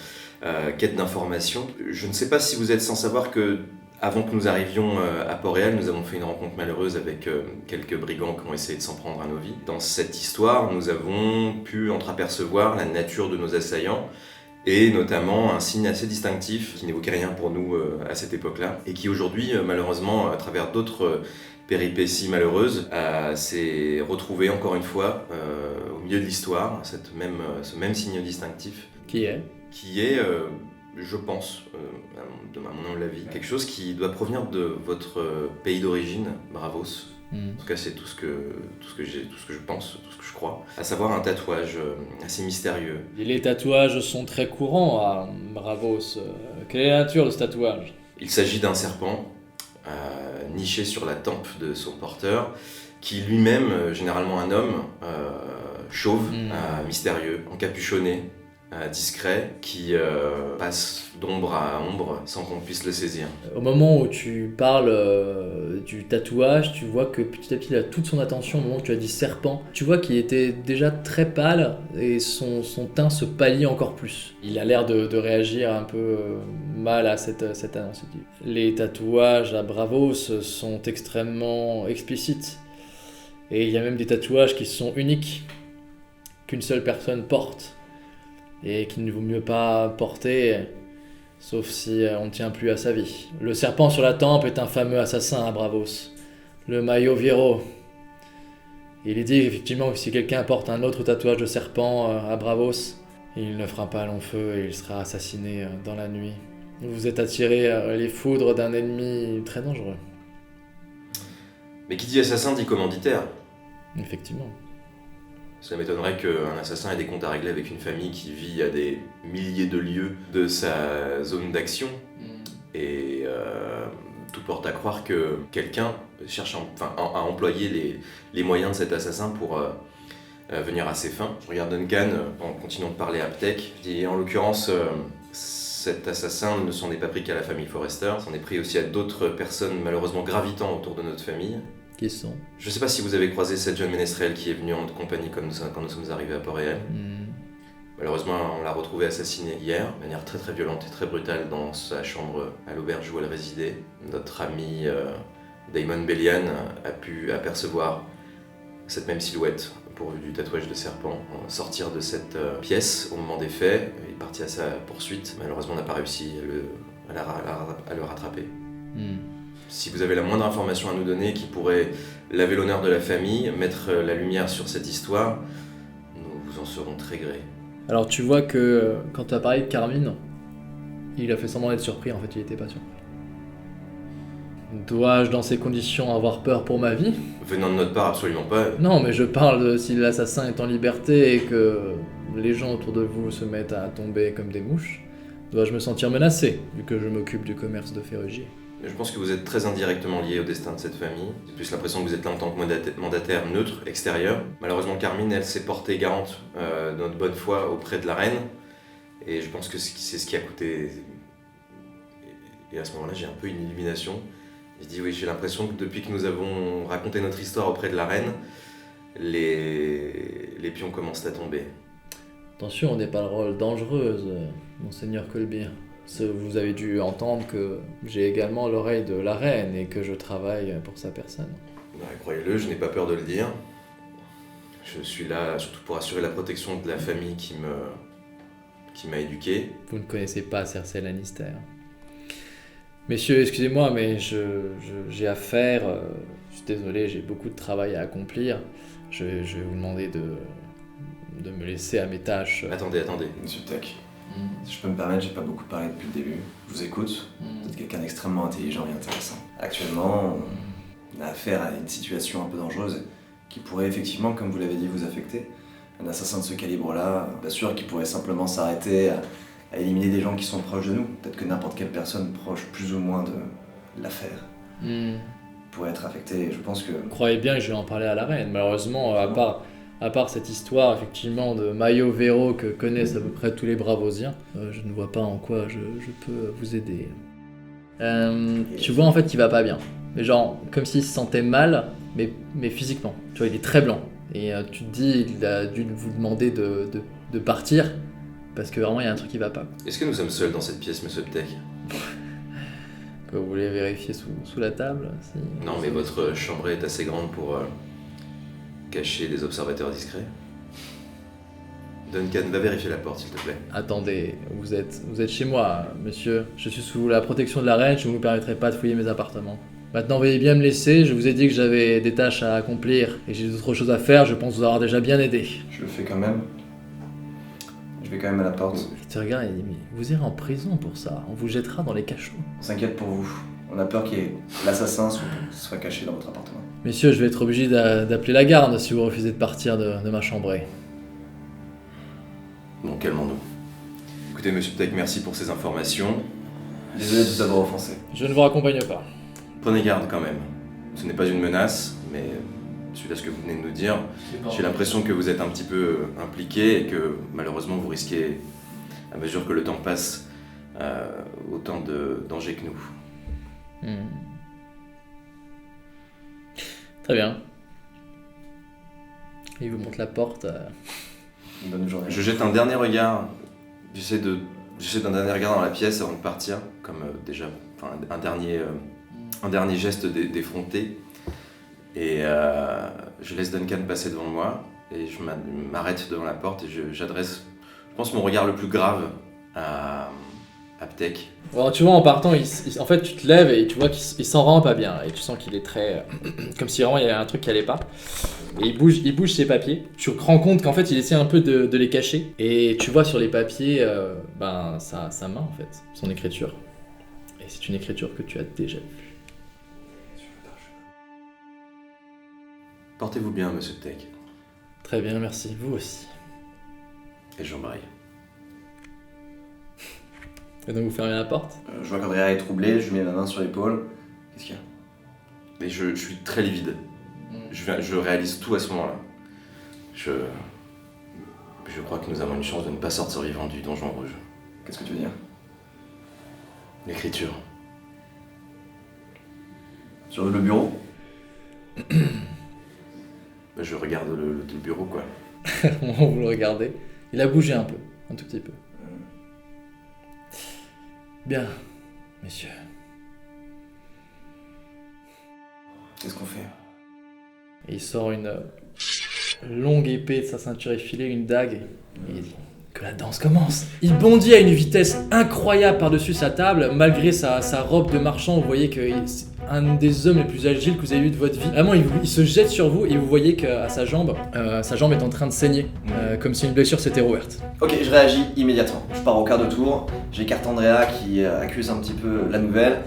quête d'informations. Je ne sais pas si vous êtes sans savoir que, avant que nous arrivions à Port-Réal, nous avons fait une rencontre malheureuse avec quelques brigands qui ont essayé de s'en prendre à nos vies. Dans cette histoire, nous avons pu entreapercevoir la nature de nos assaillants, et notamment un signe assez distinctif qui n'évoquait rien pour nous à cette époque-là, et qui aujourd'hui, malheureusement, à travers d'autres péripéties malheureuses, s'est retrouvé encore une fois au milieu de l'histoire, ce même signe distinctif. Qui est, je pense, à mon humble avis, quelque chose qui doit provenir de votre pays d'origine, Bravos. En tout cas, c'est tout ce que je pense, tout ce que je crois. À savoir un tatouage assez mystérieux. Et les tatouages sont très courants à Bravos. Quelle est la nature de ce tatouage ? Il s'agit d'un serpent niché sur la tempe de son porteur, qui lui-même, généralement un homme, chauve, mystérieux, encapuchonné, discret, qui passe d'ombre à ombre sans qu'on puisse le saisir. Au moment où tu parles du tatouage, tu vois que petit à petit il a toute son attention. Au moment où tu as dit serpent, tu vois qu'il était déjà très pâle et son teint se pâlit encore plus. Il a l'air de réagir un peu mal à cette annonce. Les tatouages à Bravos sont extrêmement explicites. Et il y a même des tatouages qui sont uniques, qu'une seule personne porte. Et qu'il ne vaut mieux pas porter, sauf si on ne tient plus à sa vie. Le serpent sur la tempe est un fameux assassin à Bravos, le Maio Viero. Il est dit effectivement que si quelqu'un porte un autre tatouage de serpent à Bravos, il ne fera pas long feu et il sera assassiné dans la nuit. Vous êtes attiré les foudres d'un ennemi très dangereux. Mais qui dit assassin dit commanditaire. Effectivement. Ça m'étonnerait qu'un assassin ait des comptes à régler avec une famille qui vit à des milliers de lieues de sa zone d'action. Et tout porte à croire que quelqu'un cherche à employer les moyens de cet assassin pour venir à ses fins. Je regarde Duncan en continuant de parler à Aptek. Je dis en l'occurrence, cet assassin ne s'en est pas pris qu'à la famille Forrester, s'en est pris aussi à d'autres personnes malheureusement gravitant autour de notre famille. Qui sont? Je sais pas si vous avez croisé cette jeune ménestrel qui est venue en notre compagnie quand nous sommes arrivés à Port-Réal. Malheureusement, on l'a retrouvée assassinée hier, de manière très très violente et très brutale dans sa chambre à l'auberge où elle résidait. Notre ami Damon Bellian a pu apercevoir cette même silhouette, pourvue du tatouage de serpent, sortir de cette pièce au moment des faits. Il est parti à sa poursuite. Malheureusement, on n'a pas réussi à le rattraper. Si vous avez la moindre information à nous donner qui pourrait laver l'honneur de la famille, mettre la lumière sur cette histoire, nous vous en serons très grés. Alors tu vois que quand tu as parlé de Carmine, il a fait semblant d'être surpris, en fait il était pas surpris. Dois-je dans ces conditions avoir peur pour ma vie? Venant de notre part, absolument pas. Non, mais je parle de si l'assassin est en liberté et que les gens autour de vous se mettent à tomber comme des mouches. Dois-je me sentir menacé, vu que je m'occupe du commerce de ferrugier? Je pense que vous êtes très indirectement lié au destin de cette famille. J'ai plus l'impression que vous êtes là en tant que mandataire neutre, extérieur. Malheureusement, Carmine, elle s'est portée garante de notre bonne foi auprès de la reine. Et je pense que c'est ce qui a coûté... Et à ce moment-là, j'ai un peu une illumination. Je dis oui, j'ai l'impression que depuis que nous avons raconté notre histoire auprès de la reine, les pions commencent à tomber. Attention, on n'est pas le rôle dangereuse, monseigneur Colbert. Vous avez dû entendre que j'ai également l'oreille de la reine et que je travaille pour sa personne. Croyez-le, je n'ai pas peur de le dire. Je suis là surtout pour assurer la protection de la famille qui m'a éduqué. Vous ne connaissez pas Cersei Lannister. Messieurs, excusez-moi, mais j'ai affaire. Je suis désolé, j'ai beaucoup de travail à accomplir. Je vais vous demander de me laisser à mes tâches. Attendez. Monsieur Tech, si je peux me permettre, j'ai pas beaucoup parlé depuis le début. Je vous écoute, vous êtes quelqu'un d'extrêmement intelligent et intéressant. Actuellement, on a affaire à une situation un peu dangereuse qui pourrait effectivement, comme vous l'avez dit, vous affecter. Un assassin de ce calibre-là, pas sûr qu'il pourrait simplement s'arrêter à éliminer des gens qui sont proches de nous. Peut-être que n'importe quelle personne proche plus ou moins de l'affaire pourrait être affectée. Je pense que... Croyez bien que je vais en parler à la reine. Malheureusement, à part cette histoire effectivement de Maio Vero que connaissent à peu près tous les Bravosiens, je ne vois pas en quoi je peux vous aider. Tu vois en fait qu'il va pas bien. Mais genre, comme s'il se sentait mal, mais physiquement. Tu vois, il est très blanc. Et tu te dis, il a dû vous demander de partir, parce que vraiment il y a un truc qui va pas. Est-ce que nous sommes seuls dans cette pièce, monsieur Ptek? Que vous voulez vérifier sous la table si... Non, mais votre chambre est assez grande pour cacher des observateurs discrets. Duncan, va vérifier la porte, s'il te plaît. Attendez, vous êtes chez moi, monsieur. Je suis sous la protection de la reine, je ne vous permettrai pas de fouiller mes appartements. Maintenant, veuillez bien me laisser, je vous ai dit que j'avais des tâches à accomplir et j'ai d'autres choses à faire, je pense vous avoir déjà bien aidé. Je le fais quand même. Je vais quand même à la porte. Il te regarde et dit, mais vous irez en prison pour ça, on vous jettera dans les cachots. On s'inquiète pour vous. On a peur qu'il y ait l'assassin soit caché dans votre appartement. Messieurs, je vais être obligé d'appeler la garde si vous refusez de partir de ma chambrée. Bon, calmons-nous. Écoutez, monsieur Ptek, merci pour ces informations. Désolé de vous avoir offensé. Je ne vous raccompagne pas. Prenez garde quand même. Ce n'est pas une menace, mais suite à ce que vous venez de nous dire, j'ai l'impression que vous êtes un petit peu impliqué et que malheureusement vous risquez, à mesure que le temps passe, autant de dangers que nous. Très bien. Il vous montre la porte. Bonne journée. Je jette un dernier regard. J'essaie d'un dernier regard dans la pièce avant de partir, comme un dernier geste d'effronté. Et je laisse Duncan passer devant moi et je m'arrête devant la porte et j'adresse, je pense, mon regard le plus grave à Ptek. Alors tu vois, en partant, en fait tu te lèves et tu vois qu'il s'en rend pas bien et tu sens qu'il est très... comme si vraiment il y avait un truc qui allait pas. Et il bouge ses papiers. Tu te rends compte qu'en fait il essaie un peu de les cacher. Et tu vois sur les papiers sa main en fait, son écriture. Et c'est une écriture que tu as déjà vue. Portez-vous bien, monsieur Ptek. Très bien, merci. Vous aussi. Et j'embraye. Et donc vous fermez la porte? Je vois qu'Andrea est troublée, je lui mets ma main sur l'épaule. Qu'est-ce qu'il y a? Mais je suis très livide. Je réalise tout à ce moment-là. Je crois que nous avons une chance de ne pas sortir vivants du donjon rouge. Qu'est-ce que tu veux dire? L'écriture. Sur le bureau? Je regarde le bureau, quoi. Vous le regardez. Il a bougé un peu, un tout petit peu. Bien, messieurs. Qu'est-ce qu'on fait? Et il sort une longue épée de sa ceinture effilée, une dague, et il dit que la danse commence. Il bondit à une vitesse incroyable par-dessus sa table, malgré sa robe de marchand. Vous voyez que c'est un des hommes les plus agiles que vous avez vu de votre vie. Vraiment, il se jette sur vous et vous voyez qu'à sa jambe est en train de saigner, comme si une blessure s'était rouverte. Ok, je réagis immédiatement. Je pars au quart de tour, j'écarte Andrea qui accuse un petit peu la nouvelle,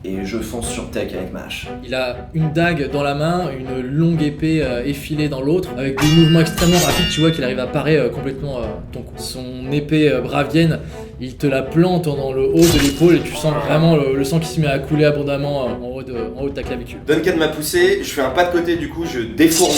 et je fonce sur Tech avec ma hache. Il a une dague dans la main, une longue épée effilée dans l'autre, avec des mouvements extrêmement rapides. Tu vois qu'il arrive à parer complètement ton coup. Son épée bravienne, il te la plante dans le haut de l'épaule et tu sens vraiment le sang qui se met à couler abondamment en haut de ta clavicule. Duncan m'a poussé, je fais un pas de côté, du coup je défourre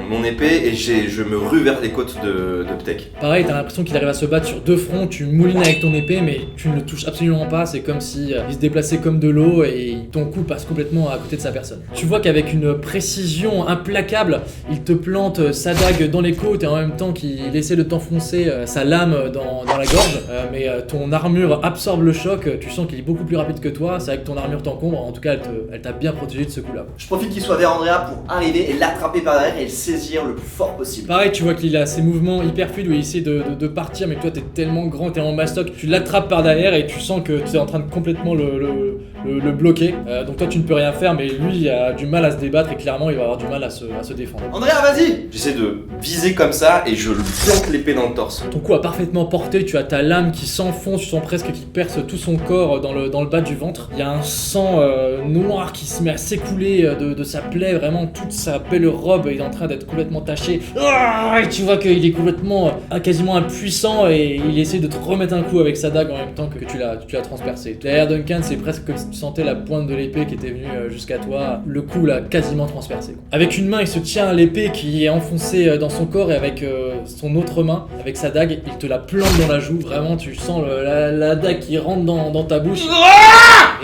mon épée et je me rue vers les côtes de Ptek. Pareil, t'as l'impression qu'il arrive à se battre sur deux fronts, tu moulines avec ton épée mais tu ne le touches absolument pas, c'est comme si il se déplaçait comme de l'eau et ton coup passe complètement à côté de sa personne. Tu vois qu'avec une précision implacable, il te plante sa dague dans les côtes et en même temps qu'il essaie de t'enfoncer sa lame dans la gorge, mais ton armure absorbe le choc, tu sens qu'il est beaucoup plus rapide que toi, c'est vrai que ton armure t'encombre, en tout cas elle t'a bien protégé de ce coup-là. Je profite qu'il soit vers Andrea pour arriver et l'attraper par derrière et le saisir le plus fort possible. Pareil, tu vois qu'il a ces mouvements hyper fluides où il essaie de partir, mais toi t'es tellement grand, tellement mastoc, tu l'attrapes par derrière et tu sens que tu es en train de complètement le bloquer. Donc toi tu ne peux rien faire, mais lui il a du mal à se débattre et clairement il va avoir du mal à se défendre. Andrea, vas-y! J'essaie de viser comme ça et je plante l'épée dans le torse. Ton coup a parfaitement porté, tu as ta lame qui s'enfonce, tu sens presque qu'il perce tout son corps dans le bas du ventre. Il y a un sang noir qui se met à s'écouler de sa plaie, vraiment toute sa belle robe est en train d'être complètement tachée. Et tu vois qu'il est complètement, quasiment impuissant et il essaie de te remettre un coup avec sa dague en même temps que tu l'as transpercé. Derrière Duncan, c'est presque comme si tu sentais la pointe de l'épée qui était venue jusqu'à toi. Le coup l'a quasiment transpercé. Avec une main, il se tient à l'épée qui est enfoncée dans son corps et avec son autre main, avec sa dague, il te la plante dans la joue. Vraiment, tu sens la dague qui rentre dans ta bouche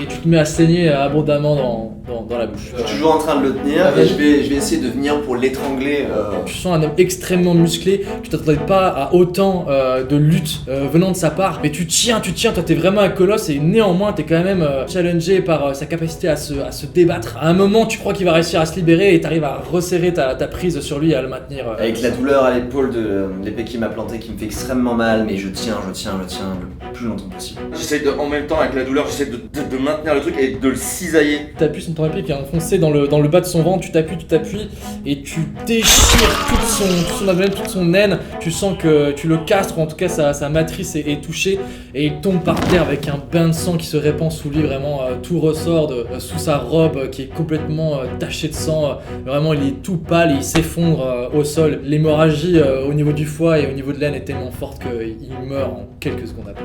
et tu te mets à saigner abondamment dans la bouche. Je suis toujours en train de le tenir et je vais essayer de venir pour l'étrangler. Tu sens un homme extrêmement musclé, tu t'attendais pas à autant de lutte venant de sa part, mais tu tiens, toi t'es vraiment un colosse et néanmoins t'es quand même challengé par sa capacité à se débattre. À un moment tu crois qu'il va réussir à se libérer et t'arrives à resserrer ta prise sur lui et à le maintenir. Avec la douleur à l'épaule de l'épée qui m'a planté qui me fait extrêmement mal, mais je tiens le plus longtemps possible. J'essaie en même temps avec la douleur, j'essaie de maintenir le truc et de le cisailler. T'appuies sur ton épée qui est enfoncé dans le bas de son ventre, tu t'appuies et tu déchires tout son abdomen, toute son aine. Tu sens que tu le castres, ou en tout cas sa matrice est touchée et il tombe par terre avec un bain de sang qui se répand sous lui. Vraiment tout ressort sous sa robe qui est complètement tachée de sang. Vraiment il est tout pâle et il s'effondre au sol. L'hémorragie au niveau du foie et au niveau de l'aine est tellement forte qu'il meurt en quelques secondes après.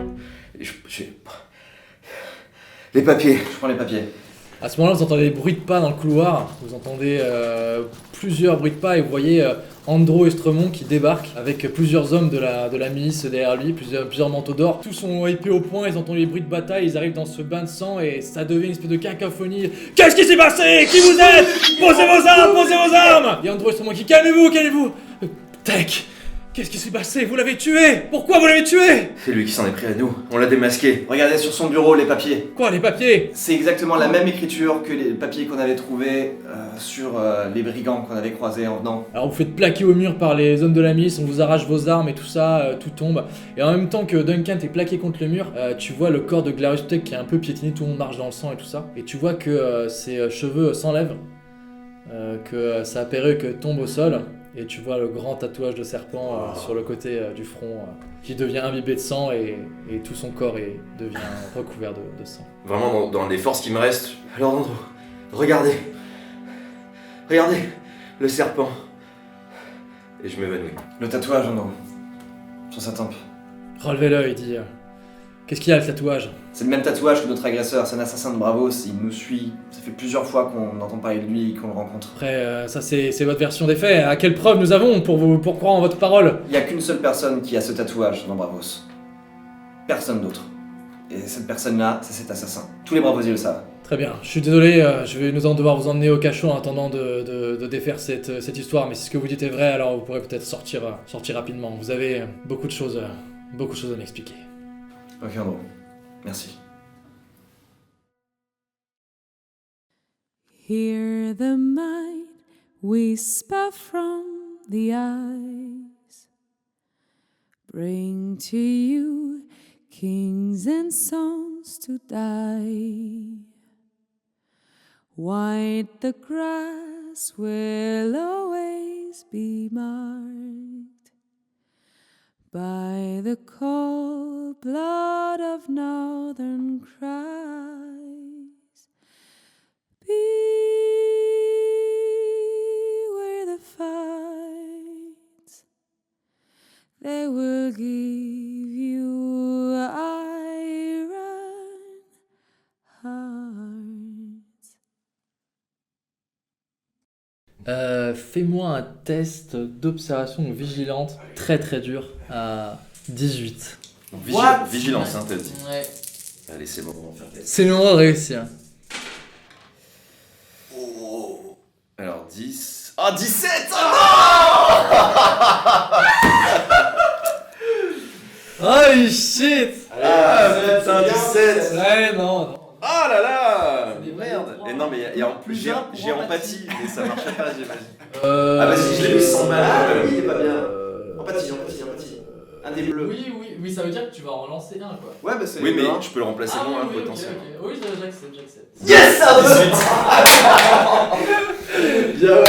Les papiers, je prends les papiers. À ce moment-là, vous entendez des bruits de pas dans le couloir, vous entendez plusieurs bruits de pas et vous voyez Andrew Estremont qui débarque avec plusieurs hommes de la milice derrière lui, plusieurs manteaux d'or. Tous sont épées au poing, ils entendent les bruits de bataille, ils arrivent dans ce bain de sang et ça devient une espèce de cacophonie. Qu'est-ce qui s'est passé? Qui vous êtes? Posez vos armes! Et Andrew Estremont qui calmez-vous! Tech! Qu'est-ce qui s'est passé? Vous l'avez tué! Pourquoi vous l'avez tué? C'est lui qui s'en est pris à nous, on l'a démasqué. Regardez sur son bureau les papiers. Quoi, les papiers? C'est exactement la même écriture que les papiers qu'on avait trouvés sur les brigands qu'on avait croisés en venant. Alors vous faites plaquer au mur par les hommes de la milice, on vous arrache vos armes et tout ça, tout tombe. Et en même temps que Duncan est plaqué contre le mur, tu vois le corps de Glarius Tech qui est un peu piétiné, tout le monde marche dans le sang et tout ça. Et tu vois que ses cheveux s'enlèvent, que sa perruque tombe au sol. Et tu vois le grand tatouage de serpent sur le côté du front qui devient imbibé de sang et tout son corps devient recouvert de sang. Vraiment dans les forces qui me restent. Alors Andrew, regardez le serpent. et je m'évanouis. Le tatouage, non. Sur sa tempe. Relevez l'œil, dit. Qu'est-ce qu'il y a le tatouage? C'est le même tatouage que notre agresseur, c'est un assassin de Bravos, il nous suit. Ça fait plusieurs fois qu'on entend parler de lui et qu'on le rencontre. Après, ça c'est votre version des faits. À quelle preuve nous avons pour croire en votre parole? Il n'y a qu'une seule personne qui a ce tatouage dans Bravos. Personne d'autre. Et cette personne-là, c'est cet assassin. Tous les Bravosiers le savent. Très bien, je suis désolé, nous allons devoir vous emmener au cachot en attendant de défaire cette histoire, mais si ce que vous dites est vrai, alors vous pourrez peut-être sortir rapidement. Vous avez beaucoup de choses à m'expliquer. Ok Andrew, merci. Hear the mind whisper from the eyes. Bring to you kings and sons to die. White the grass will always be marked by the cold blood of northern cries. Be where the fights, they will give you iron hearts. Fais-moi un test d'observation vigilante très très dur à 18. Donc, vigilance, hein, t'as dit. Ouais. Allez, c'est bon, on va faire le test. C'est le moment de réussir. Oh. Alors 10. Oh 17. Oh shit! Putain, 17. Ouais, non. Oh là là. C'est des Merde. vrais Et non mais y a en plus Plus un j'ai pour empathie, mais ça marchait pas, j'imagine. Ah bah si je l'ai vu sans mal. Ah oui, il est pas bien. Empathie. Un des bleus. Oui, ça veut dire que tu vas en relancer un, quoi. Ouais bah c'est Oui mais le un. je peux le remplacer Ah moi, oui, ok, potentiellement. ok. Oui, j'accepte. Yes, ça 18. Bien ouais.